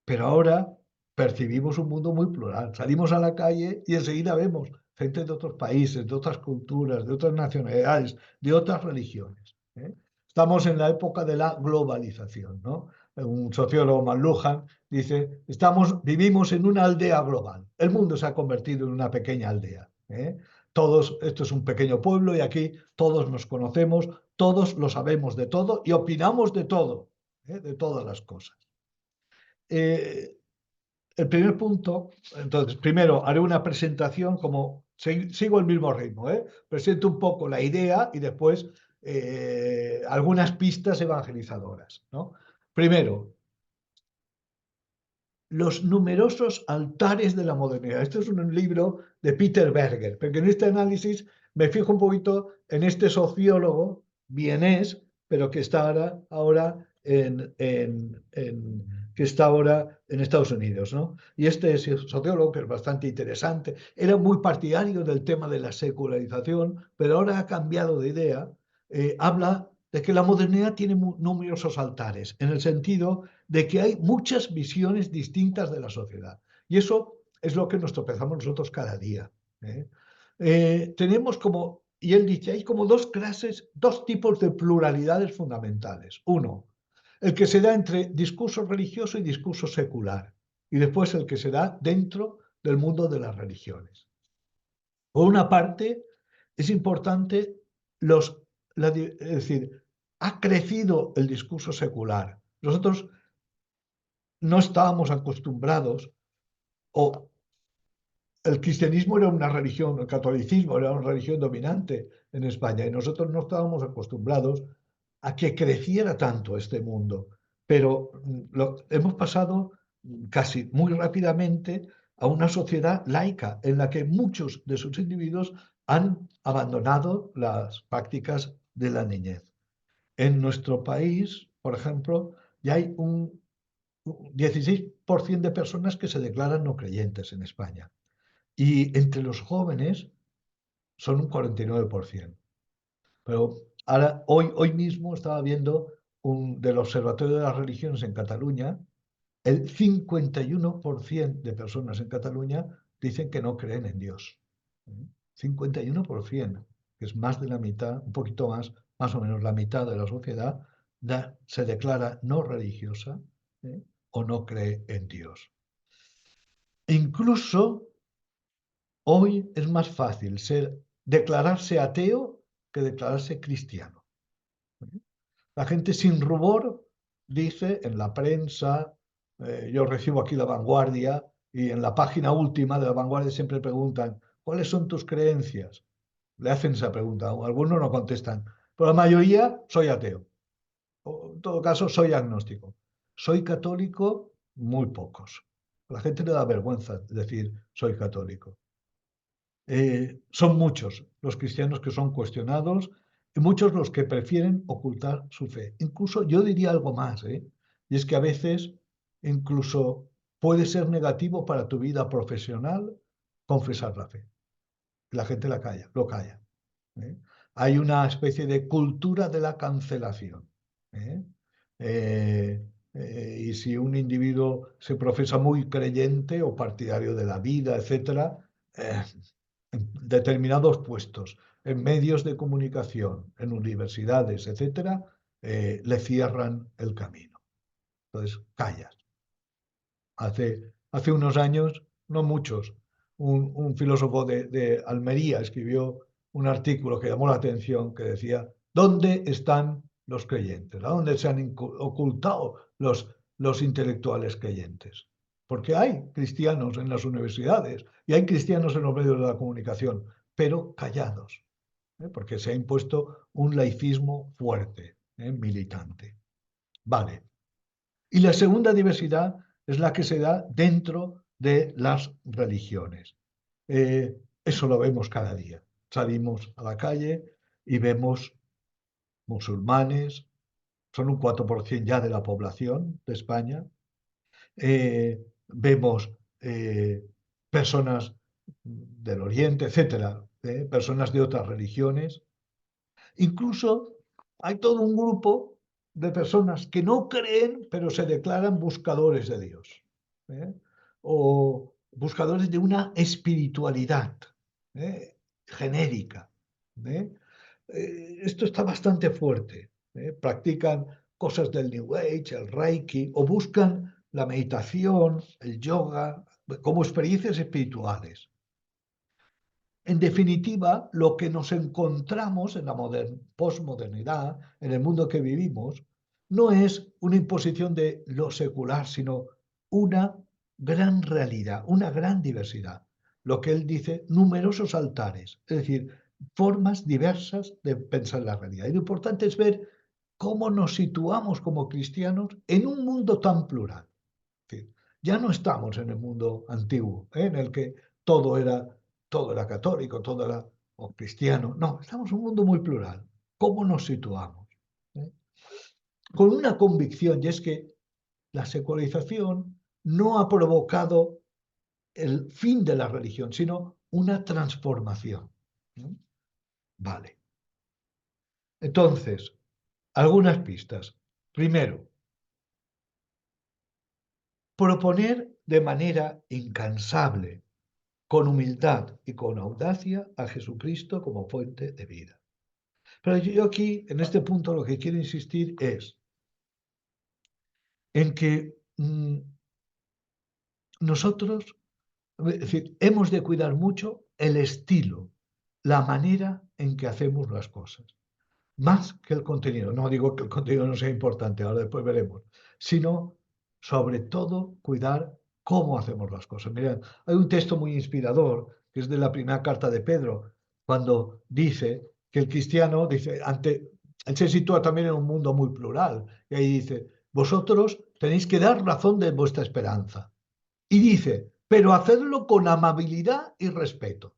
pero ahora percibimos un mundo muy plural. Salimos a la calle y enseguida vemos gente de otros países, de otras culturas, de otras nacionalidades, de otras religiones, ¿eh? Estamos en la época de la globalización, ¿no? un sociólogo, McLuhan, dice, vivimos en una aldea global. El mundo se ha convertido en una pequeña aldea. Esto es un pequeño pueblo y aquí todos nos conocemos, todos lo sabemos de todo y opinamos de todo, de todas las cosas. El primer punto, entonces, primero haré una presentación como sigo el mismo ritmo, presento un poco la idea y después algunas pistas evangelizadoras, ¿no? Primero, los numerosos altares de la modernidad. Este es un libro de Peter Berger, porque en este análisis me fijo un poquito en este sociólogo vienés, pero que está ahora que está ahora en Estados Unidos, ¿no? Y este sociólogo, que es bastante interesante, era muy partidario del tema de la secularización, pero ahora ha cambiado de idea, habla de que la modernidad tiene numerosos altares, en el sentido de que hay muchas visiones distintas de la sociedad. Y eso es lo que nos tropezamos nosotros cada día. Tenemos como, y él dice, hay como dos tipos de pluralidades fundamentales. Uno, el que se da entre discurso religioso y discurso secular. Y después el que se da dentro del mundo de las religiones. Por una parte, es importante es decir, ha crecido el discurso secular. Nosotros no estábamos acostumbrados, o el cristianismo era una religión, el catolicismo era una religión dominante en España, y nosotros no estábamos acostumbrados a que creciera tanto este mundo. Pero hemos pasado casi muy rápidamente a una sociedad laica en la que muchos de sus individuos han abandonado las prácticas de la niñez. En nuestro país, por ejemplo, ya hay un 16% de personas que se declaran no creyentes en España. Y entre los jóvenes son un 49%. Pero ahora, hoy mismo estaba viendo del Observatorio de las Religiones en Cataluña, el 51% de personas en Cataluña dicen que no creen en Dios. 51%, que es más de la mitad, un poquito más o menos la mitad de la sociedad, se declara no religiosa, o no cree en Dios. Incluso hoy es más fácil declararse ateo que declararse cristiano. La gente sin rubor dice en la prensa, yo recibo aquí La Vanguardia, y en la página última de La Vanguardia siempre preguntan, ¿cuáles son tus creencias? Le hacen esa pregunta, algunos no contestan, pero la mayoría soy ateo. O, en todo caso, soy agnóstico. Soy católico, muy pocos. A la gente le da vergüenza decir soy católico. Son muchos los cristianos que son cuestionados y muchos los que prefieren ocultar su fe. Incluso yo diría algo más, y es que a veces incluso puede ser negativo para tu vida profesional confesar la fe. La gente lo calla. ¿eh? Hay una especie de cultura de la cancelación. ¿eh? Y si un individuo se profesa muy creyente o partidario de la vida, etcétera, en determinados puestos, en medios de comunicación, en universidades, etcétera, le cierran el camino. Entonces, callas. Hace unos años, no muchos, un filósofo de Almería escribió un artículo que llamó la atención, que decía, ¿dónde están los creyentes? ¿A dónde se han ocultado los intelectuales creyentes? Porque hay cristianos en las universidades y hay cristianos en los medios de la comunicación, pero callados, porque se ha impuesto un laicismo fuerte, militante. Vale. Y la segunda diversidad es la que se da dentro de las religiones. Eso lo vemos cada día. Salimos a la calle y vemos musulmanes, son un 4% ya de la población de España. Vemos personas del Oriente, etcétera, personas de otras religiones. Incluso hay todo un grupo de personas que no creen, pero se declaran buscadores de Dios, o buscadores de una espiritualidad genérica. Esto está bastante fuerte. Practican cosas del New Age, el Reiki, o buscan la meditación, el yoga, como experiencias espirituales. En definitiva, lo que nos encontramos en la posmodernidad, en el mundo que vivimos, no es una imposición de lo secular, sino una gran realidad, una gran diversidad. Lo que él dice, numerosos altares, es decir, formas diversas de pensar la realidad. Y lo importante es ver cómo nos situamos como cristianos en un mundo tan plural. Es decir, ya no estamos en el mundo antiguo, en el que todo era, todo era católico, todo era o cristiano. No, estamos en un mundo muy plural. ¿Cómo nos situamos? ¿Eh? Con una convicción, y es que la secularización no ha provocado el fin de la religión, sino una transformación. ¿Eh? Vale. Entonces, algunas pistas. Primero, proponer de manera incansable, con humildad y con audacia, a Jesucristo como fuente de vida. Pero yo aquí, en este punto, lo que quiero insistir es en que nosotros, es decir, hemos de cuidar mucho el estilo, la manera en que hacemos las cosas, más que el contenido. No digo que el contenido no sea importante, ahora después veremos, sino sobre todo cuidar cómo hacemos las cosas. Mirad, hay un texto muy inspirador que es de la primera carta de Pedro, cuando dice que el cristiano, dice, él se sitúa también en un mundo muy plural, y ahí dice, vosotros tenéis que dar razón de vuestra esperanza. Y dice, pero hacedlo con amabilidad y respeto.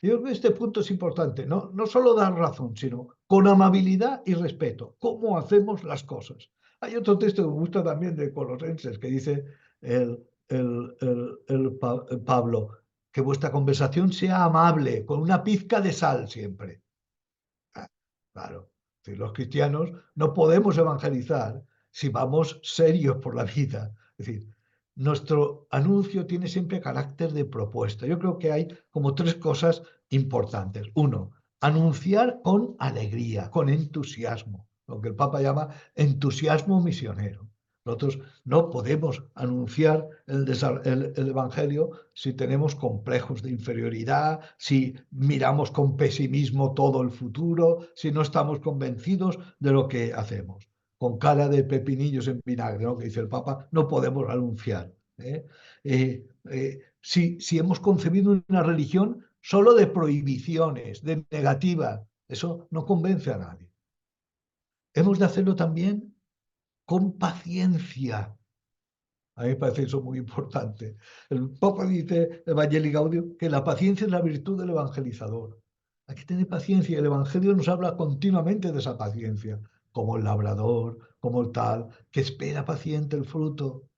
Yo creo que este punto es importante, no solo dar razón, sino con amabilidad y respeto. ¿Cómo hacemos las cosas? Hay otro texto que me gusta también de Colosenses que dice el Pablo, que vuestra conversación sea amable, con una pizca de sal siempre. Ah, claro, si los cristianos no podemos evangelizar si vamos serios por la vida. Es decir, nuestro anuncio tiene siempre carácter de propuesta. Yo creo que hay como tres cosas importantes. Uno, anunciar con alegría, con entusiasmo, lo que el Papa llama entusiasmo misionero. Nosotros no podemos anunciar el Evangelio si tenemos complejos de inferioridad, si miramos con pesimismo todo el futuro, si no estamos convencidos de lo que hacemos. Con cara de pepinillos en vinagre, ¿no? Que dice el Papa, no podemos anunciar. Si hemos concebido una religión solo de prohibiciones, de negativa, eso no convence a nadie. Hemos de hacerlo también con paciencia. A mí me parece eso muy importante. El Papa dice, Evangelii Gaudium, que la paciencia es la virtud del evangelizador. Hay que tener paciencia. El Evangelio nos habla continuamente de esa paciencia, como el labrador, como el tal, que espera paciente el fruto.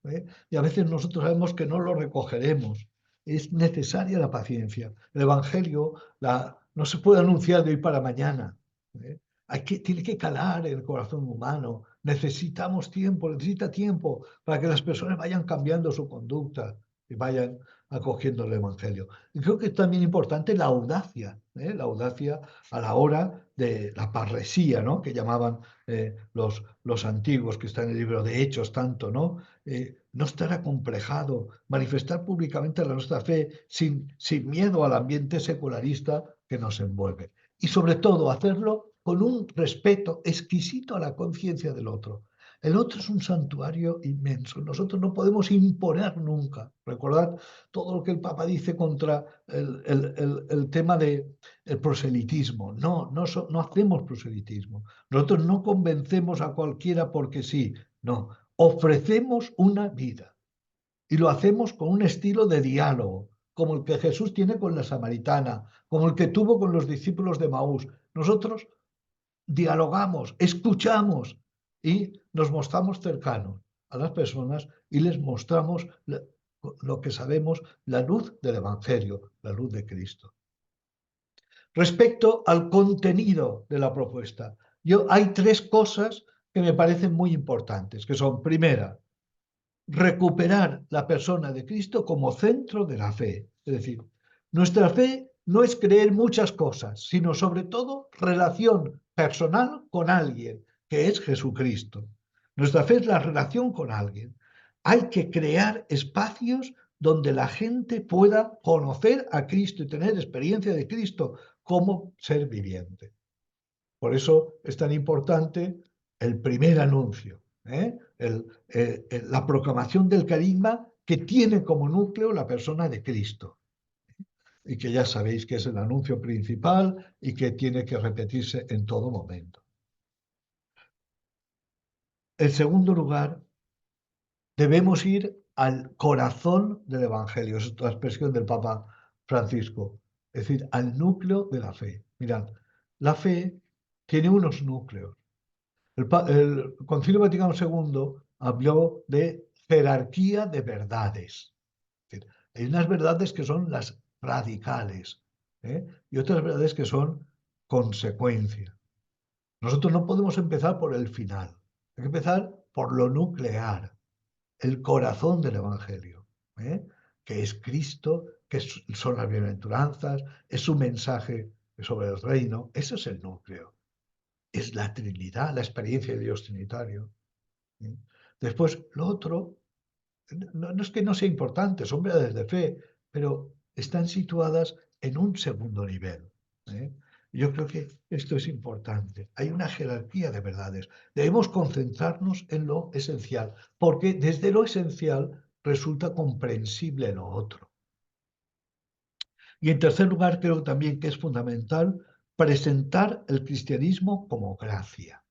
Y a veces nosotros sabemos que no lo recogeremos. Es necesaria la paciencia. El Evangelio no se puede anunciar de hoy para mañana. ¿eh? Tiene que calar en el corazón humano. Necesita tiempo para que las personas vayan cambiando su conducta y vayan acogiendo el Evangelio. Y creo que es también importante la audacia a la hora de la parresía, ¿no? Que llamaban los antiguos, que está en el libro de Hechos tanto, ¿no? No estar acomplejado, manifestar públicamente la nuestra fe sin miedo al ambiente secularista que nos envuelve. Y sobre todo hacerlo con un respeto exquisito a la conciencia del otro. El otro es un santuario inmenso. Nosotros no podemos imponer nunca. Recordad todo lo que el Papa dice contra el tema del proselitismo. No hacemos proselitismo. Nosotros no convencemos a cualquiera porque sí. No, ofrecemos una vida. Y lo hacemos con un estilo de diálogo, como el que Jesús tiene con la samaritana, como el que tuvo con los discípulos de Maús. Nosotros dialogamos, escuchamos y nos mostramos cercanos a las personas y les mostramos lo que sabemos, la luz del Evangelio, la luz de Cristo. Respecto al contenido de la propuesta, hay tres cosas que me parecen muy importantes, que son, primera, recuperar la persona de Cristo como centro de la fe. Es decir, nuestra fe no es creer muchas cosas, sino sobre todo relación personal con alguien que es Jesucristo. Nuestra fe es la relación con alguien. Hay que crear espacios donde la gente pueda conocer a Cristo y tener experiencia de Cristo como ser viviente. Por eso es tan importante el primer anuncio, la proclamación del carisma que tiene como núcleo la persona de Cristo y que ya sabéis que es el anuncio principal y que tiene que repetirse en todo momento. En segundo lugar, debemos ir al corazón del Evangelio, es la expresión del Papa Francisco, es decir, al núcleo de la fe. Mirad, la fe tiene unos núcleos. El Concilio Vaticano II habló de jerarquía de verdades. Es decir, hay unas verdades que son las radicales, y otras verdades que son consecuencia. Nosotros no podemos empezar por el final, hay que empezar por lo nuclear, el corazón del Evangelio, que es Cristo, son las bienaventuranzas, es su mensaje sobre el reino. Ese es el núcleo. Es la Trinidad, la experiencia de Dios trinitario. Después, lo otro, no es que no sea importante, son verdades de fe, pero están situadas en un segundo nivel. ¿eh? Yo creo que esto es importante. Hay una jerarquía de verdades. Debemos concentrarnos en lo esencial, porque desde lo esencial resulta comprensible lo otro. Y en tercer lugar, creo también que es fundamental presentar el cristianismo como gracia.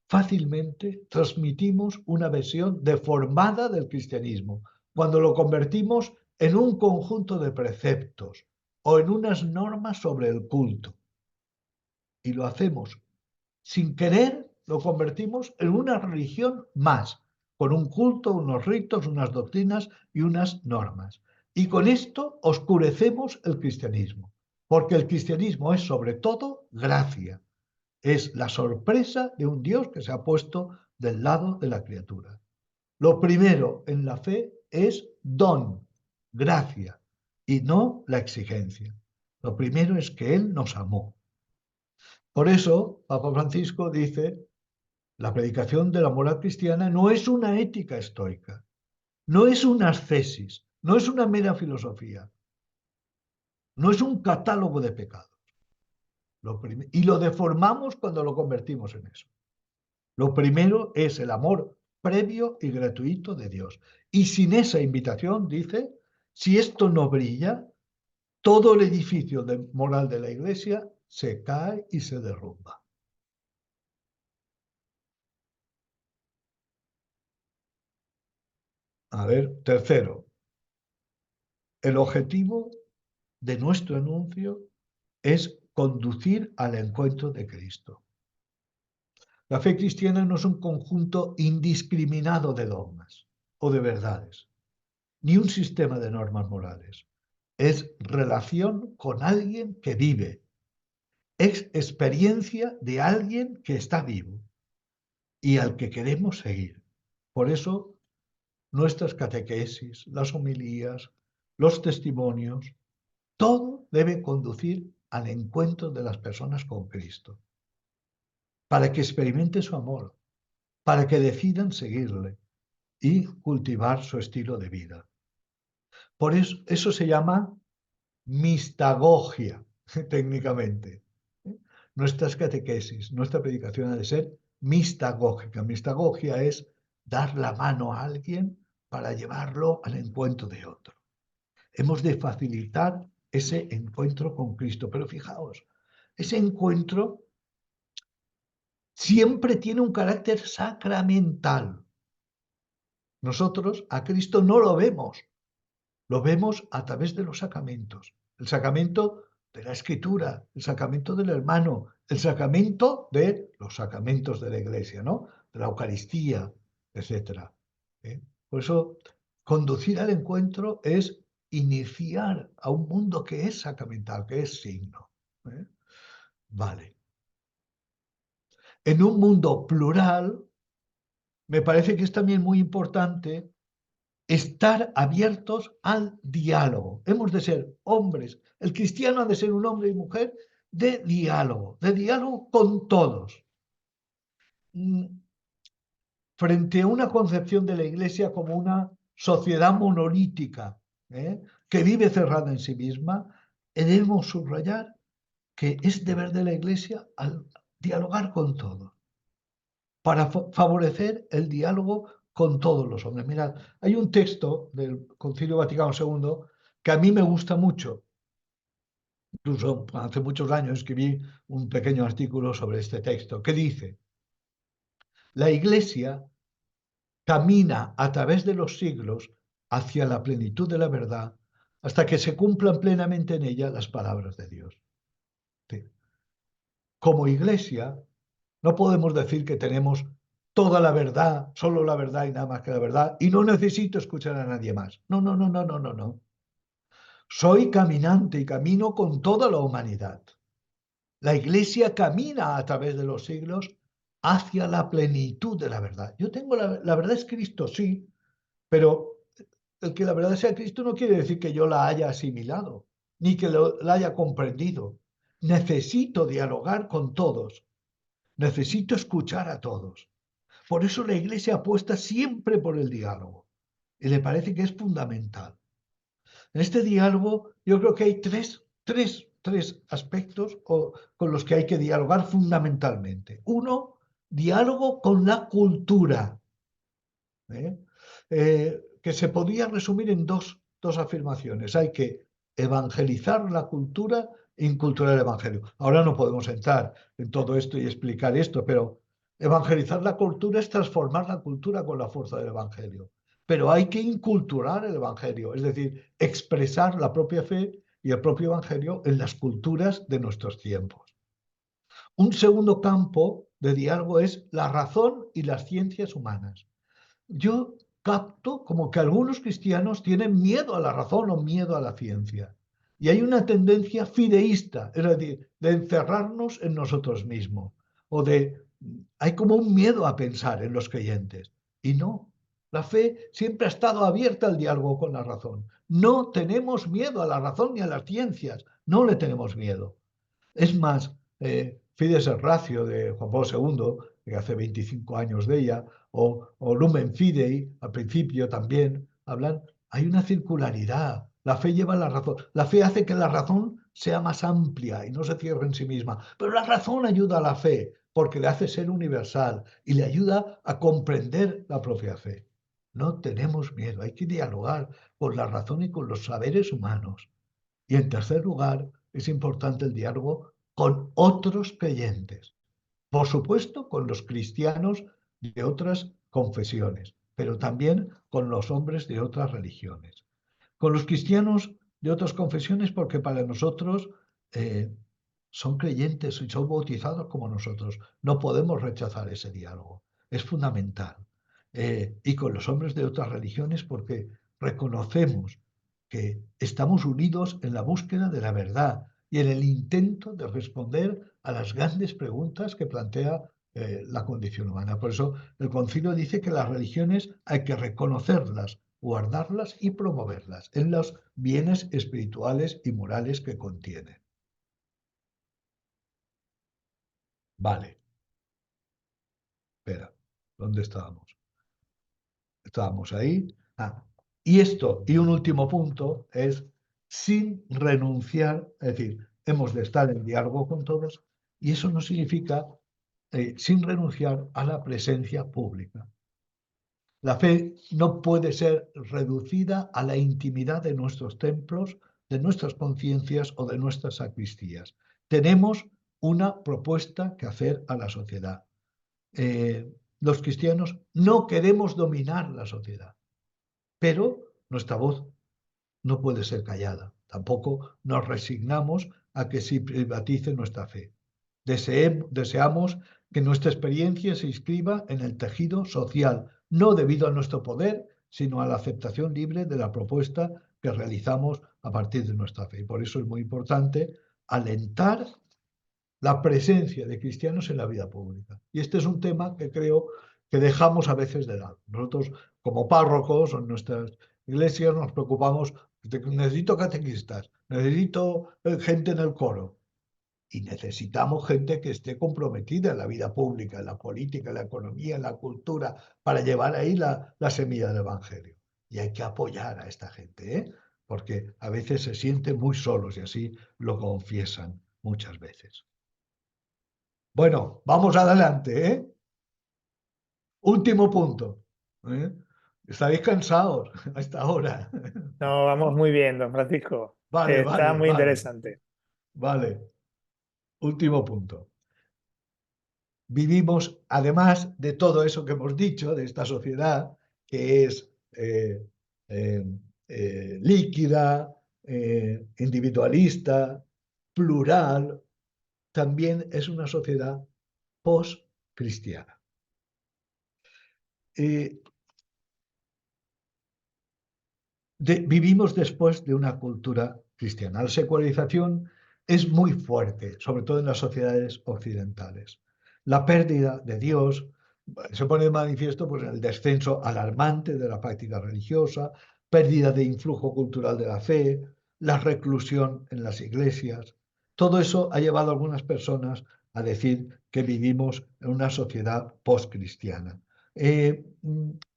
Fácilmente transmitimos una versión deformada del cristianismo cuando lo convertimos en un conjunto de preceptos o en unas normas sobre el culto. Y lo hacemos sin querer, lo convertimos en una religión más, con un culto, unos ritos, unas doctrinas y unas normas. Y con esto oscurecemos el cristianismo, porque el cristianismo es sobre todo gracia. Es la sorpresa de un Dios que se ha puesto del lado de la criatura. Lo primero en la fe es don, gracia, y no la exigencia. Lo primero es que Él nos amó. Por eso, Papa Francisco dice, la predicación de la moral cristiana no es una ética estoica, no es una ascesis, no es una mera filosofía, no es un catálogo de pecados. Y lo deformamos cuando lo convertimos en eso. Lo primero es el amor previo y gratuito de Dios. Y sin esa invitación, dice, si esto no brilla, todo el edificio moral de la Iglesia se cae y se derrumba. A ver, tercero, el objetivo de nuestro anuncio es conducir al encuentro de Cristo. La fe cristiana no es un conjunto indiscriminado de dogmas o de verdades, ni un sistema de normas morales. Es relación con alguien que vive. Es experiencia de alguien que está vivo y al que queremos seguir. Por eso, nuestras catequesis, las homilías, los testimonios, todo debe conducir al encuentro de las personas con Cristo, para que experimenten su amor, para que decidan seguirle y cultivar su estilo de vida. Por eso se llama mistagogia, técnicamente. Nuestras catequesis, nuestra predicación ha de ser mistagógica. Mistagogia es dar la mano a alguien para llevarlo al encuentro de otro. Hemos de facilitar ese encuentro con Cristo. Pero fijaos, ese encuentro siempre tiene un carácter sacramental. Nosotros a Cristo no lo vemos a través de los sacramentos. El sacramento de la Escritura, el sacramento del hermano, el sacramento de los sacramentos de la Iglesia, ¿no? De la Eucaristía, etc. Por eso, conducir al encuentro es iniciar a un mundo que es sacramental, que es signo. Vale. En un mundo plural, me parece que es también muy importante estar abiertos al diálogo. Hemos de ser hombres. El cristiano ha de ser un hombre y mujer de diálogo con todos. frente a una concepción de la Iglesia como una sociedad monolítica, que vive cerrada en sí misma, debemos subrayar que es deber de la Iglesia al dialogar con todos, para favorecer el diálogo con todos los hombres. Mirad, hay un texto del Concilio Vaticano II que a mí me gusta mucho. Incluso hace muchos años escribí un pequeño artículo sobre este texto que dice: la Iglesia camina a través de los siglos hacia la plenitud de la verdad hasta que se cumplan plenamente en ella las palabras de Dios. Sí. Como Iglesia, no podemos decir que tenemos toda la verdad, solo la verdad y nada más que la verdad, y no necesito escuchar a nadie más. No, no, no, no, no, no, no. Soy caminante y camino con toda la humanidad. La Iglesia camina a través de los siglos hacia la plenitud de la verdad. Yo tengo la verdad es Cristo, sí, pero el que la verdad sea Cristo no quiere decir que yo la haya asimilado, ni que la haya comprendido. Necesito dialogar con todos. Necesito escuchar a todos. Por eso la Iglesia apuesta siempre por el diálogo. Y le parece que es fundamental. En este diálogo yo creo que hay tres aspectos con los que hay que dialogar fundamentalmente. Uno, diálogo con la cultura, ¿eh? Que se podría resumir en dos afirmaciones. Hay que evangelizar la cultura e inculturar el evangelio. Ahora no podemos entrar en todo esto y explicar esto, pero evangelizar la cultura es transformar la cultura con la fuerza del evangelio. Pero hay que inculturar el evangelio, es decir, expresar la propia fe y el propio evangelio en las culturas de nuestros tiempos. Un segundo campo de diálogo es la razón y las ciencias humanas. Yo capto como que algunos cristianos tienen miedo a la razón o miedo a la ciencia. Y hay una tendencia fideísta, es decir, de encerrarnos en nosotros mismos. Hay como un miedo a pensar en los creyentes. Y no, la fe siempre ha estado abierta al diálogo con la razón. No tenemos miedo a la razón ni a las ciencias. No le tenemos miedo. Es más, Fides el Ratio de Juan Pablo II, que hace 25 años de ella, o Lumen Fidei, al principio también, hablan, hay una circularidad. La fe lleva la razón. La fe hace que la razón sea más amplia y no se cierre en sí misma. Pero la razón ayuda a la fe porque le hace ser universal y le ayuda a comprender la propia fe. No tenemos miedo, hay que dialogar con la razón y con los saberes humanos. Y en tercer lugar, es importante el diálogo con otros creyentes. Por supuesto, con los cristianos de otras confesiones, pero también con los hombres de otras religiones. Con los cristianos de otras confesiones porque para nosotros son creyentes y son bautizados como nosotros. No podemos rechazar ese diálogo. Es fundamental. Y con los hombres de otras religiones porque reconocemos que estamos unidos en la búsqueda de la verdad y en el intento de responder a las grandes preguntas que plantea la condición humana. Por eso el concilio dice que las religiones hay que reconocerlas, guardarlas y promoverlas en los bienes espirituales y morales que contienen. Vale, espera, ¿dónde estábamos? Estábamos ahí. Y esto, y un último punto, es sin renunciar, es decir, hemos de estar en diálogo con todos, y eso no significa sin renunciar a la presencia pública. La fe no puede ser reducida a la intimidad de nuestros templos, de nuestras conciencias o de nuestras sacristías. Tenemos una propuesta que hacer a la sociedad. Los cristianos no queremos dominar la sociedad, pero nuestra voz no puede ser callada. Tampoco nos resignamos a que se privatice nuestra fe. Deseamos que nuestra experiencia se inscriba en el tejido social, no debido a nuestro poder, sino a la aceptación libre de la propuesta que realizamos a partir de nuestra fe. Y por eso es muy importante alentar la presencia de cristianos en la vida pública. Y este es un tema que creo que dejamos a veces de lado. Nosotros, como párrocos o en nuestras iglesias, nos preocupamos de que necesito catequistas, necesito gente en el coro. Y necesitamos gente que esté comprometida en la vida pública, en la política, en la economía, en la cultura, para llevar ahí la semilla del Evangelio. Y hay que apoyar a esta gente, ¿eh? Porque a veces se sienten muy solos y así lo confiesan muchas veces. Bueno, vamos adelante, ¿eh? Último punto, ¿eh? Estaréis cansados a esta hora. No, vamos muy bien, don Francisco. Vale, Está vale, muy vale, interesante. vale. Último punto. Vivimos, además de todo eso que hemos dicho, de esta sociedad que es eh, líquida, individualista, plural, también es una sociedad post-cristiana. Eh, vivimos después de una cultura cristiana. La secularización es muy fuerte, sobre todo en las sociedades occidentales. La pérdida de Dios se pone de manifiesto pues, en el descenso alarmante de la práctica religiosa, pérdida de influjo cultural de la fe, la reclusión en las iglesias. Todo eso ha llevado a algunas personas a decir que vivimos en una sociedad postcristiana.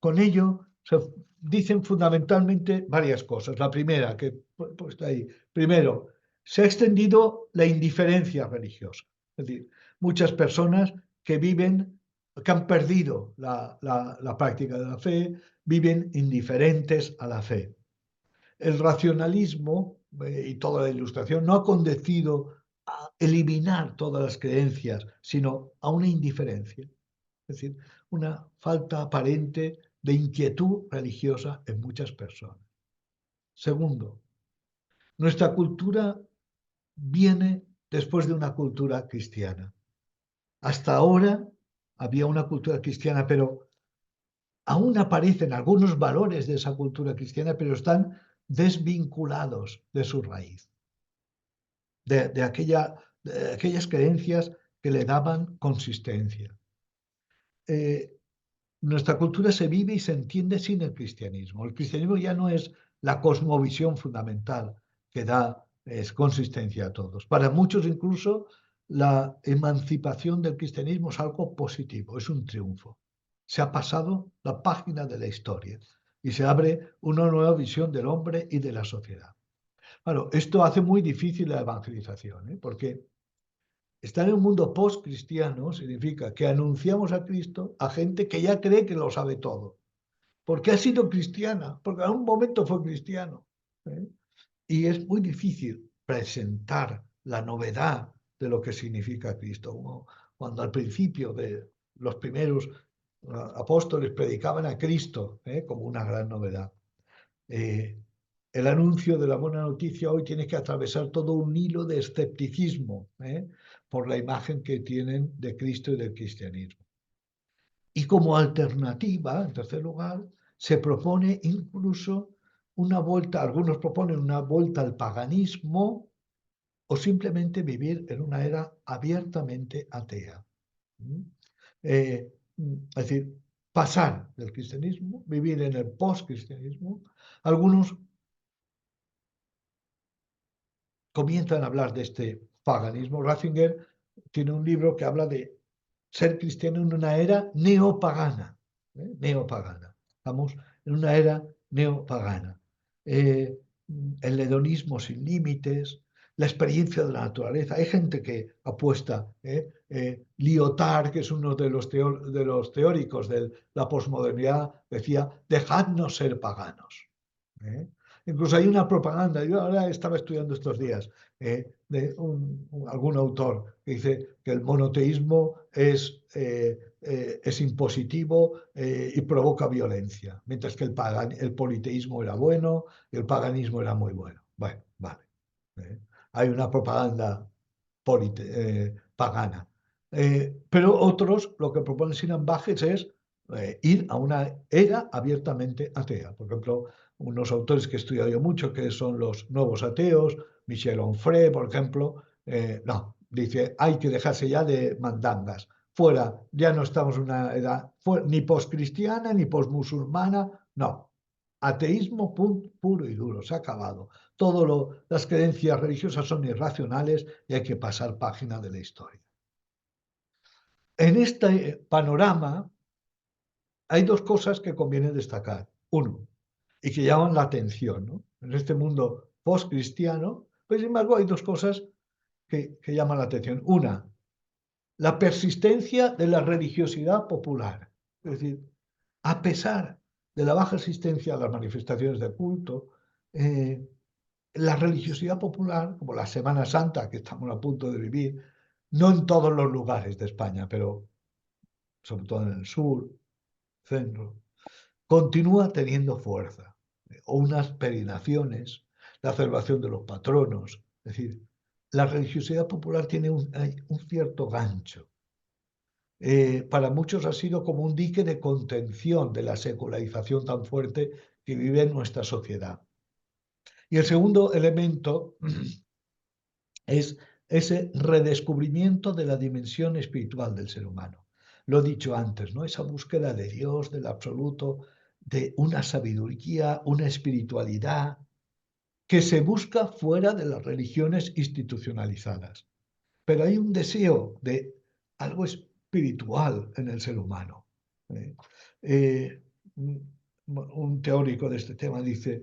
Con ello se dicen fundamentalmente varias cosas. La primera, que he puesto ahí. Primero, se ha extendido la indiferencia religiosa. Es decir, muchas personas que viven, que han perdido la práctica de la fe, viven indiferentes a la fe. El racionalismo y toda la ilustración no ha conducido a eliminar todas las creencias, sino a una indiferencia. Es decir, una falta aparente de inquietud religiosa en muchas personas. Segundo, nuestra cultura viene después de una cultura cristiana. Hasta ahora había una cultura cristiana, pero aún aparecen algunos valores de esa cultura cristiana, pero están desvinculados de su raíz, de aquellas creencias que le daban consistencia. Nuestra cultura se vive y se entiende sin el cristianismo. El cristianismo ya no es la cosmovisión fundamental que da consistencia a todos. Para muchos incluso la emancipación del cristianismo es algo positivo, es un triunfo. Se ha pasado la página de la historia y se abre una nueva visión del hombre y de la sociedad. Claro, esto hace muy difícil la evangelización, ¿eh? Porque estar en un mundo post-cristiano significa que anunciamos a Cristo a gente que ya cree que lo sabe todo, porque ha sido cristiana, porque en un momento fue cristiano, ¿eh? Y es muy difícil presentar la novedad de lo que significa Cristo. Cuando al principio de los primeros apóstoles predicaban a Cristo como una gran novedad. El anuncio de la buena noticia hoy tiene que atravesar todo un hilo de escepticismo por la imagen que tienen de Cristo y del cristianismo. Y como alternativa, en tercer lugar, se propone incluso una vuelta, algunos proponen una vuelta al paganismo o simplemente vivir en una era abiertamente atea. Es decir, pasar del cristianismo, vivir en el postcristianismo. Algunos comienzan a hablar de este paganismo. Ratzinger tiene un libro que habla de ser cristiano en una era neopagana. Neopagana. Estamos en una era neopagana. El hedonismo sin límites, la experiencia de la naturaleza. Hay gente que apuesta. Lyotard, que es uno de los teóricos de la posmodernidad, decía, dejadnos ser paganos. Incluso hay una propaganda, yo ahora estaba estudiando estos días, de algún autor que dice que el monoteísmo es impositivo y provoca violencia, mientras que el politeísmo era bueno y el paganismo era muy bueno. Bueno, vale. Hay una propaganda pagana. Pero otros lo que proponen sin ambajes es ir a una era abiertamente atea. Por ejemplo, unos autores que he estudiado yo mucho, que son los nuevos ateos, Michel Onfray, por ejemplo, no, dice, hay que dejarse ya de mandangas. Fuera, ya no estamos en una edad ni poscristiana ni posmusulmana, no. Ateísmo puro y duro, se ha acabado. las creencias religiosas son irracionales y hay que pasar página de la historia. En este panorama hay dos cosas que conviene destacar. Uno, y que llaman la atención, ¿no? En este mundo post-cristiano, pues sin embargo hay dos cosas que llaman la atención. Una, la persistencia de la religiosidad popular. Es decir, a pesar de la baja asistencia a las manifestaciones de culto, la religiosidad popular, como la Semana Santa que estamos a punto de vivir, no en todos los lugares de España, pero sobre todo en el sur, centro, continúa teniendo fuerza. O unas peregrinaciones, la celebración de los patronos. Es decir, la religiosidad popular tiene un cierto gancho. Para muchos ha sido como un dique de contención de la secularización tan fuerte que vive en nuestra sociedad. Y el segundo elemento es ese redescubrimiento de la dimensión espiritual del ser humano. Lo he dicho antes, ¿no? Esa búsqueda de Dios, del absoluto, de una sabiduría, una espiritualidad que se busca fuera de las religiones institucionalizadas. Pero hay un deseo de algo espiritual en el ser humano. Un teórico de este tema dice,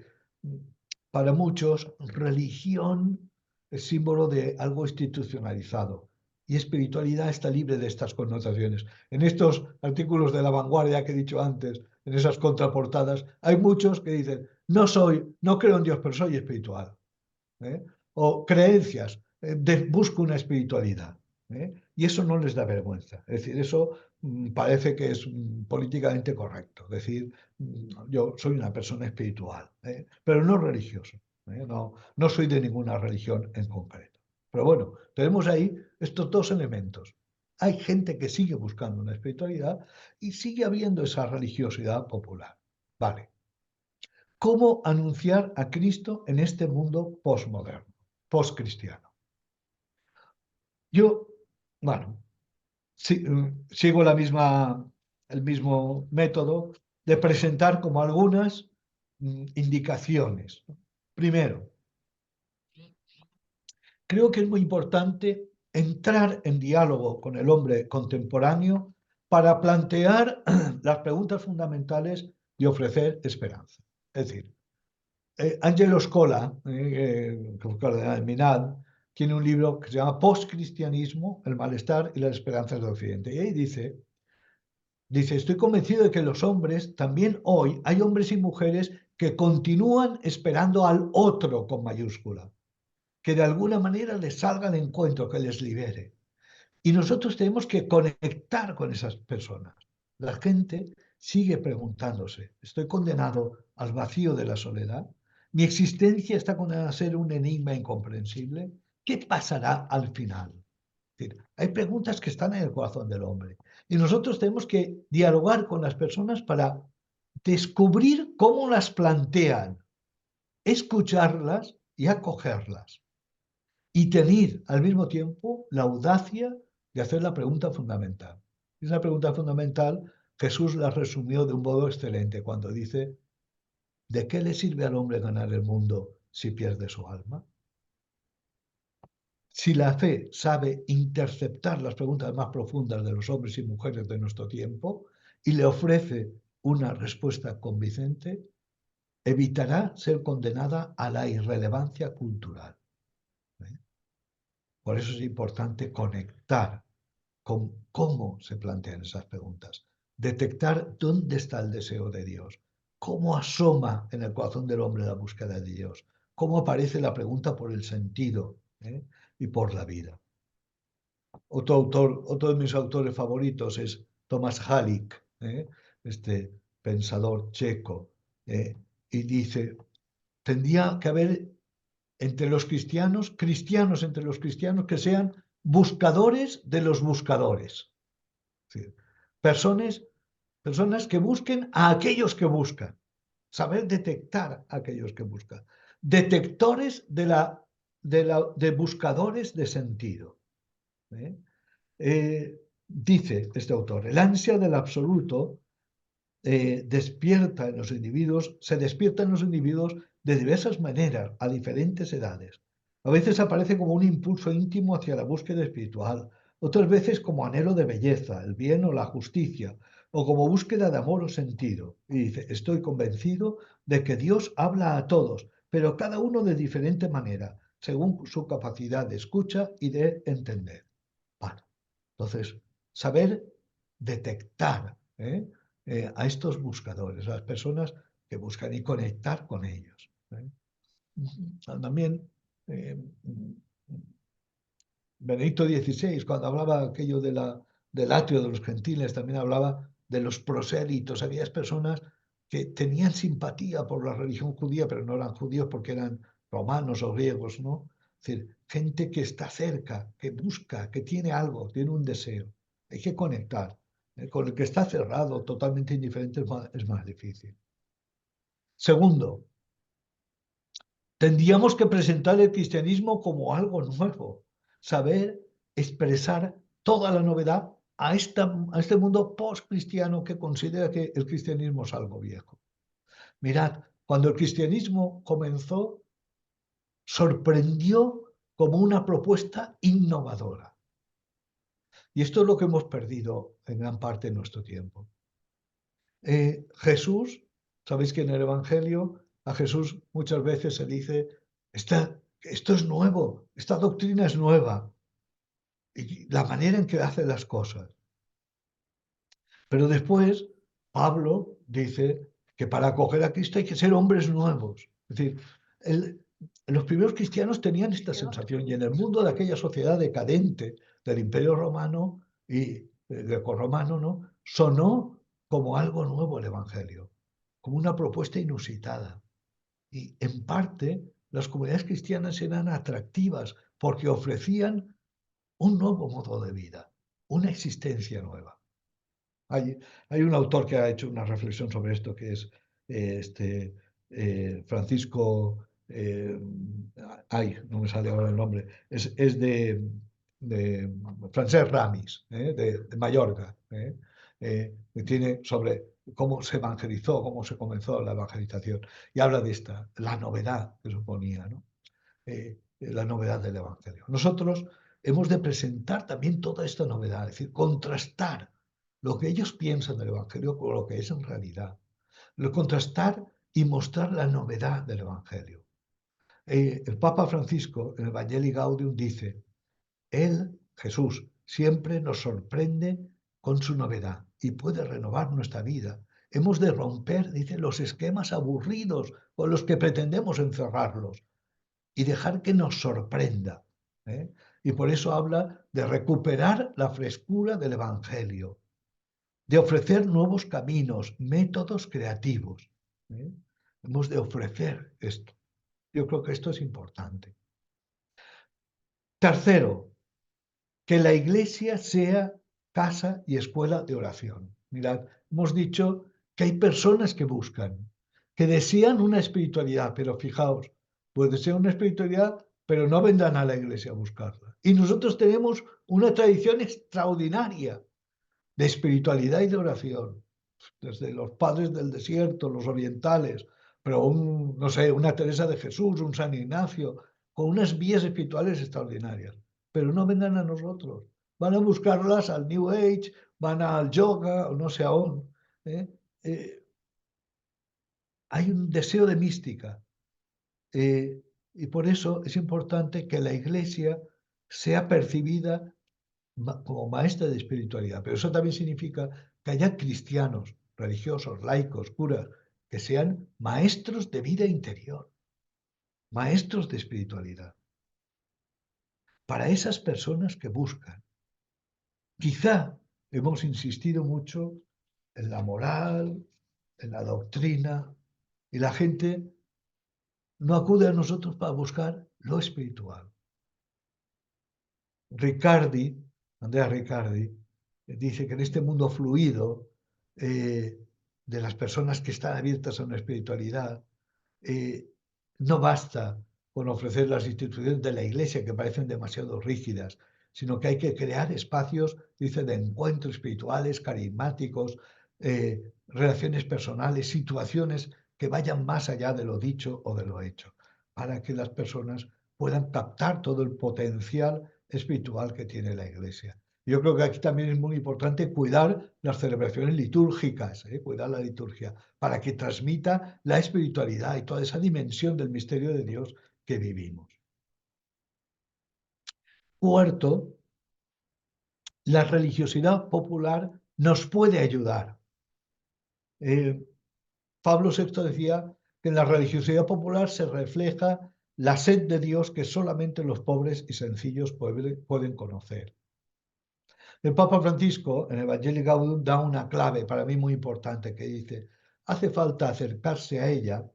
para muchos, religión es símbolo de algo institucionalizado y espiritualidad está libre de estas connotaciones. En estos artículos de La Vanguardia que he dicho antes, en esas contraportadas, hay muchos que dicen, no creo en Dios, pero soy espiritual. O creencias, busco una espiritualidad. Y eso no les da vergüenza. Es decir, eso parece que es políticamente correcto. Es decir, yo soy una persona espiritual, pero no religioso. No soy de ninguna religión en concreto. Pero bueno, tenemos ahí estos dos elementos. Hay gente que sigue buscando una espiritualidad y sigue habiendo esa religiosidad popular. Vale. ¿Cómo anunciar a Cristo en este mundo postmoderno, postcristiano? Yo, bueno, sigo el mismo método de presentar como algunas indicaciones. Primero, creo que es muy importante entrar en diálogo con el hombre contemporáneo para plantear las preguntas fundamentales y ofrecer esperanza. Es decir, Angelo Scola, cardenal Minad, tiene un libro que se llama Postcristianismo, el malestar y las esperanzas de Occidente. Y ahí dice, estoy convencido de que los hombres, también hoy, hay hombres y mujeres que continúan esperando al otro con mayúscula, que de alguna manera les salga al encuentro, que les libere. Y nosotros tenemos que conectar con esas personas. La gente sigue preguntándose, ¿estoy condenado al vacío de la soledad? ¿Mi existencia está condenada a ser un enigma incomprensible? ¿Qué pasará al final? Es decir, hay preguntas que están en el corazón del hombre. Y nosotros tenemos que dialogar con las personas para descubrir cómo las plantean, escucharlas y acogerlas. Y tener al mismo tiempo la audacia de hacer la pregunta fundamental. Esa pregunta fundamental Jesús la resumió de un modo excelente cuando dice, ¿de qué le sirve al hombre ganar el mundo si pierde su alma? Si la fe sabe interceptar las preguntas más profundas de los hombres y mujeres de nuestro tiempo y le ofrece una respuesta convincente, evitará ser condenada a la irrelevancia cultural. Por eso es importante conectar con cómo se plantean esas preguntas, detectar dónde está el deseo de Dios, cómo asoma en el corazón del hombre la búsqueda de Dios, cómo aparece la pregunta por el sentido y por la vida. Otro de mis autores favoritos es Thomas Halík, este pensador checo, y dice, tendría que haber entre los cristianos entre los cristianos que sean buscadores de los buscadores. Sí. Personas que busquen a aquellos que buscan. Saber detectar a aquellos que buscan. Detectores de buscadores de sentido. Dice este autor, el ansia del absoluto despierta en los individuos, se despierta en los individuos de diversas maneras, a diferentes edades. A veces aparece como un impulso íntimo hacia la búsqueda espiritual, otras veces como anhelo de belleza, el bien o la justicia, o como búsqueda de amor o sentido. Y dice, estoy convencido de que Dios habla a todos, pero cada uno de diferente manera, según su capacidad de escucha y de entender. Bueno, entonces, saber detectar a estos buscadores, a las personas que buscan y conectar con ellos. También eh, Benedicto XVI, cuando hablaba aquello del atrio de los gentiles, también hablaba de los prosélitos. Había personas que tenían simpatía por la religión judía, pero no eran judíos porque eran romanos o griegos, ¿no? Es decir, gente que está cerca, que busca, que tiene algo, tiene un deseo. Hay que conectar. Con el que está cerrado, totalmente indiferente, es más difícil. Segundo, tendríamos que presentar el cristianismo como algo nuevo, saber expresar toda la novedad a este mundo post-cristiano que considera que el cristianismo es algo viejo. Mirad, cuando el cristianismo comenzó, sorprendió como una propuesta innovadora. Y esto es lo que hemos perdido en gran parte de nuestro tiempo. Jesús, sabéis que en el Evangelio a Jesús muchas veces se dice, esto es nuevo, esta doctrina es nueva, y la manera en que hace las cosas. Pero después Pablo dice que para acoger a Cristo hay que ser hombres nuevos. Es decir, los primeros cristianos tenían esta sensación y en el mundo de aquella sociedad decadente del Imperio Romano y grecorromano, ¿no? Sonó como algo nuevo el Evangelio, como una propuesta inusitada. Y en parte las comunidades cristianas eran atractivas porque ofrecían un nuevo modo de vida, una existencia nueva. Hay un autor que ha hecho una reflexión sobre esto, que es Francisco, no me sale ahora el nombre, es de Francesc Ramis, de Mallorca, que tiene sobre cómo se evangelizó, cómo se comenzó la evangelización, y habla de la novedad que suponía, ¿no? La novedad del Evangelio. Nosotros hemos de presentar también toda esta novedad, es decir, contrastar lo que ellos piensan del Evangelio con lo que es en realidad. Lo contrastar y mostrar la novedad del Evangelio. El Papa Francisco, en el Evangelii Gaudium, dice, él, Jesús, siempre nos sorprende con su novedad y puede renovar nuestra vida. Hemos de romper, dice, los esquemas aburridos con los que pretendemos encerrarlos y dejar que nos sorprenda. Y por eso habla de recuperar la frescura del Evangelio, de ofrecer nuevos caminos, métodos creativos. Hemos de ofrecer esto. Yo creo que esto es importante. Tercero, que la iglesia sea casa y escuela de oración. Mirad, hemos dicho que hay personas que buscan, que desean una espiritualidad, pero fijaos, pues desean una espiritualidad, pero no vendrán a la iglesia a buscarla. Y nosotros tenemos una tradición extraordinaria de espiritualidad y de oración, desde los padres del desierto, los orientales, pero no sé, una Teresa de Jesús, un San Ignacio, con unas vías espirituales extraordinarias, pero no vendrán a nosotros. Van a buscarlas al New Age, van al yoga, o no sé aún. Hay un deseo de mística. Y por eso es importante que la Iglesia sea percibida como maestra de espiritualidad. Pero eso también significa que haya cristianos, religiosos, laicos, curas, que sean maestros de vida interior, maestros de espiritualidad. Para esas personas que buscan. Quizá hemos insistido mucho en la moral, en la doctrina, y la gente no acude a nosotros para buscar lo espiritual. Andrea Riccardi, dice que en este mundo fluido de las personas que están abiertas a una espiritualidad, no basta con ofrecer las instituciones de la Iglesia que parecen demasiado rígidas, sino que hay que crear espacios, dice, de encuentros espirituales, carismáticos, relaciones personales, situaciones que vayan más allá de lo dicho o de lo hecho, para que las personas puedan captar todo el potencial espiritual que tiene la Iglesia. Yo creo que aquí también es muy importante cuidar las celebraciones litúrgicas, cuidar la liturgia, para que transmita la espiritualidad y toda esa dimensión del misterio de Dios que vivimos. Cuarto, la religiosidad popular nos puede ayudar. Pablo VI decía que en la religiosidad popular se refleja la sed de Dios que solamente los pobres y sencillos pueden conocer. El Papa Francisco, en Evangelii Gaudium, da una clave para mí muy importante que dice: hace falta acercarse a ella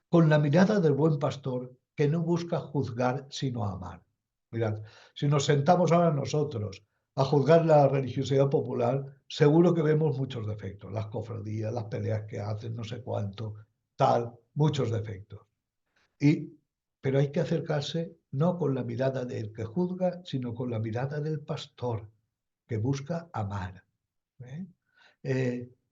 con la mirada del buen pastor que no busca juzgar sino amar. Mirad, si nos sentamos ahora nosotros a juzgar la religiosidad popular, seguro que vemos muchos defectos, las cofradías, las peleas que hacen, no sé cuánto, tal, muchos defectos. Pero hay que acercarse no con la mirada del que juzga, sino con la mirada del pastor que busca amar.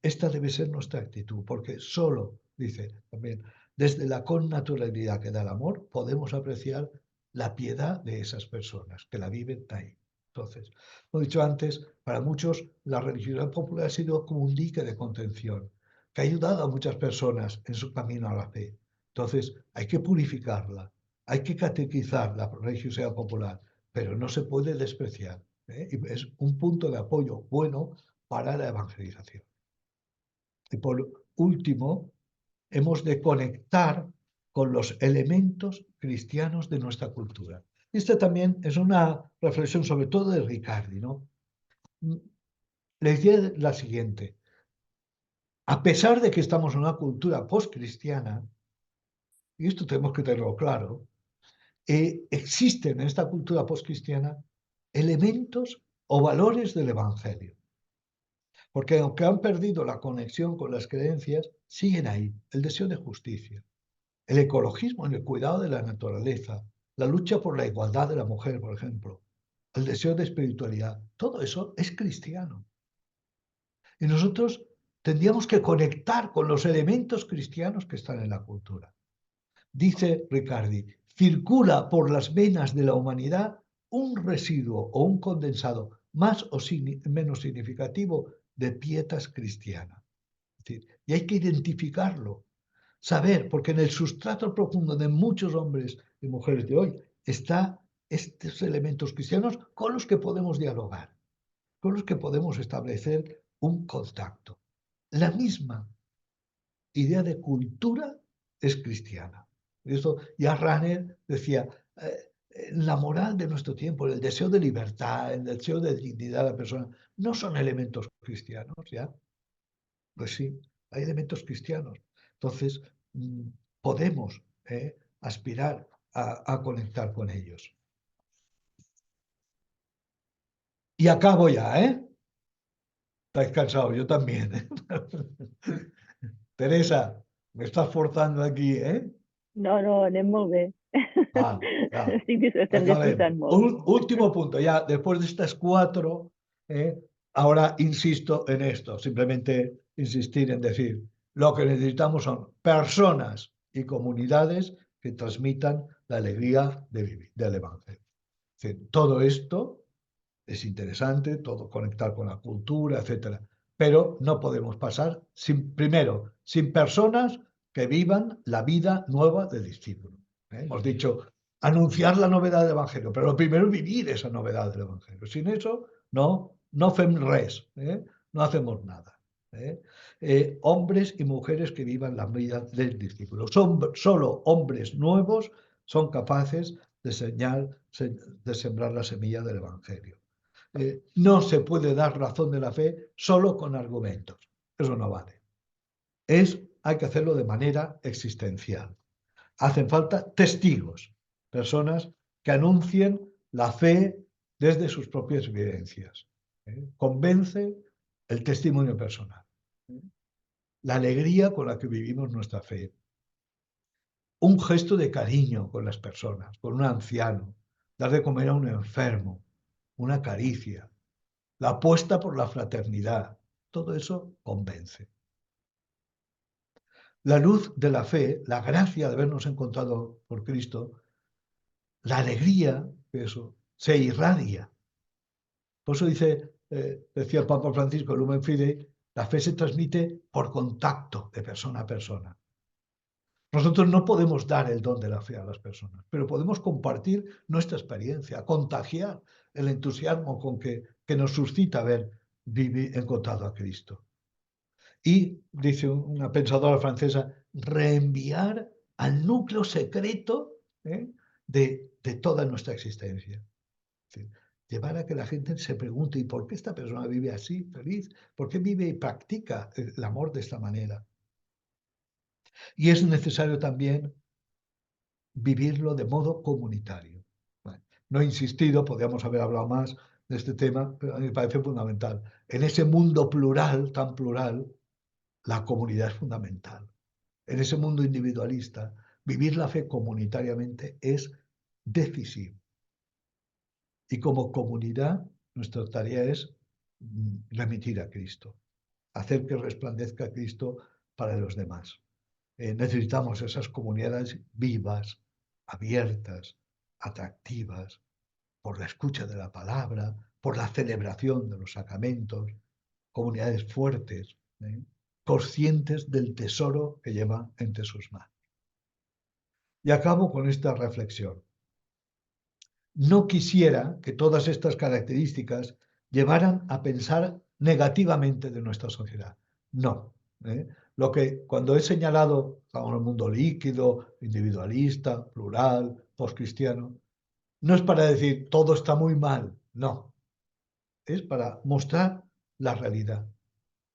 Esta debe ser nuestra actitud, porque solo, dice también, desde la connaturalidad que da el amor, podemos apreciar la piedad de esas personas que la viven ahí. Entonces, como he dicho antes, para muchos la religiosidad popular ha sido como un dique de contención, que ha ayudado a muchas personas en su camino a la fe. Entonces, hay que purificarla, hay que catequizar la religiosidad popular, pero no se puede despreciar. Y es un punto de apoyo bueno para la evangelización. Y por último, hemos de conectar con los elementos cristianos de nuestra cultura. Esta también es una reflexión sobre todo de Riccardi, ¿no? Le decía la siguiente: a pesar de que estamos en una cultura postcristiana, y esto tenemos que tenerlo claro, existen en esta cultura postcristiana elementos o valores del Evangelio. Porque aunque han perdido la conexión con las creencias, siguen ahí. El deseo de justicia, el ecologismo en el cuidado de la naturaleza, la lucha por la igualdad de la mujer, por ejemplo, el deseo de espiritualidad, todo eso es cristiano. Y nosotros tendríamos que conectar con los elementos cristianos que están en la cultura. Dice Riccardi: circula por las venas de la humanidad un residuo o un condensado más o menos significativo de pietas cristiana. Es decir, y hay que identificarlo, saber, porque en el sustrato profundo de muchos hombres y mujeres de hoy está estos elementos cristianos con los que podemos dialogar, con los que podemos establecer un contacto. La misma idea de cultura es cristiana. Esto ya Rahner decía, la moral de nuestro tiempo, el deseo de libertad, el deseo de dignidad de la persona, no son elementos cristianos, ¿ya? Pues sí, hay elementos cristianos. Entonces, podemos aspirar a conectar con ellos. Y acabo ya, ¿eh? Estáis cansados, yo también. Teresa, me estás forzando aquí, ¿eh? No, no, anem molt bé. Ah, ya. Estic, estem Acabem. disfrutant molt. Último punto, ya después de estas cuatro, ahora insisto en esto, simplemente insistir en decir, lo que necesitamos son personas y comunidades que transmitan la alegría de vivir, del Evangelio. Es decir, todo esto es interesante, todo conectar con la cultura, etcétera, pero no podemos pasar primero, sin personas que vivan la vida nueva del discípulo. Hemos dicho anunciar la novedad del Evangelio, pero lo primero es vivir esa novedad del Evangelio. Sin eso, no hacemos res, no hacemos nada. Hombres y mujeres que vivan la vida del discípulo. Solo hombres nuevos son capaces de sembrar la semilla del Evangelio. No se puede dar razón de la fe solo con argumentos. Eso no vale. Hay que hacerlo de manera existencial. Hacen falta testigos, personas que anuncien la fe desde sus propias vivencias. Convence el testimonio personal. La alegría con la que vivimos nuestra fe. Un gesto de cariño con las personas, con un anciano, dar de comer a un enfermo, una caricia, la apuesta por la fraternidad, Todo eso convence. La luz de la fe, la gracia de habernos encontrado por Cristo, la alegría, eso, se irradia. Por eso decía el Papa Francisco, Lumen Fidei, la fe se transmite por contacto de persona a persona. Nosotros no podemos dar el don de la fe a las personas, pero podemos compartir nuestra experiencia, contagiar el entusiasmo que nos suscita haber encontrado a Cristo. Y, dice una pensadora francesa, reenviar al núcleo secreto de toda nuestra existencia. Es decir, llevar a que la gente se pregunte, ¿y por qué esta persona vive así, feliz? ¿Por qué vive y practica el amor de esta manera? Y es necesario también vivirlo de modo comunitario. Bueno, no he insistido, podríamos haber hablado más de este tema, pero a mí me parece fundamental. En ese mundo plural, tan plural, la comunidad es fundamental. En ese mundo individualista, vivir la fe comunitariamente es decisivo. Y como comunidad, nuestra tarea es remitir a Cristo, hacer que resplandezca Cristo para los demás. Necesitamos esas comunidades vivas, abiertas, atractivas, por la escucha de la palabra, por la celebración de los sacramentos, comunidades fuertes, conscientes del tesoro que lleva entre sus manos. Y acabo con esta reflexión. No quisiera que todas estas características llevaran a pensar negativamente de nuestra sociedad. No. Cuando he señalado a un mundo líquido, individualista, plural, postcristiano, no es para decir todo está muy mal, no. Es para mostrar la realidad.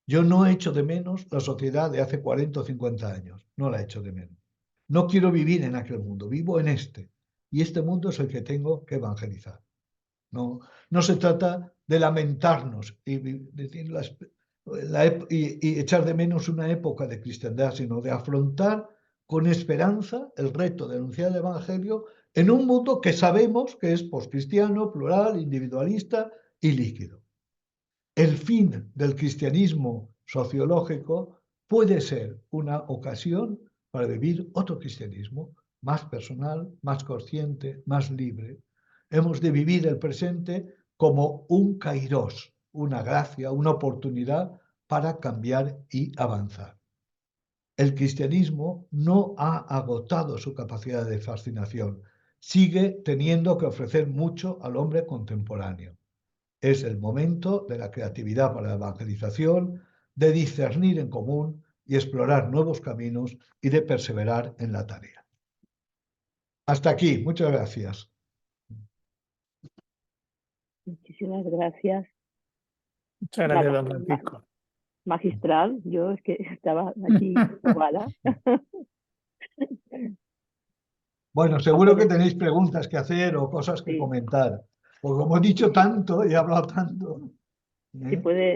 Yo no echo de menos la sociedad de hace 40 o 50 años, no la echo de menos. No quiero vivir en aquel mundo, vivo en este. Y este mundo es el que tengo que evangelizar. No se trata de lamentarnos y echar de menos una época de cristiandad, sino de afrontar con esperanza el reto de anunciar el Evangelio en un mundo que sabemos que es postcristiano, plural, individualista y líquido. El fin del cristianismo sociológico puede ser una ocasión para vivir otro cristianismo, más personal, más consciente, más libre. Hemos de vivir el presente como un kairós, una gracia, una oportunidad para cambiar y avanzar. El cristianismo no ha agotado su capacidad de fascinación, sigue teniendo que ofrecer mucho al hombre contemporáneo. Es el momento de la creatividad para la evangelización, de discernir en común y explorar nuevos caminos y de perseverar en la tarea. Hasta aquí, muchas gracias. Muchísimas gracias. Muchas gracias, don Francisco. Magistral, yo es que estaba aquí jugada. Bueno, seguro que tenéis preguntas que hacer o cosas que comentar. Porque como he dicho tanto y he hablado tanto. Si puede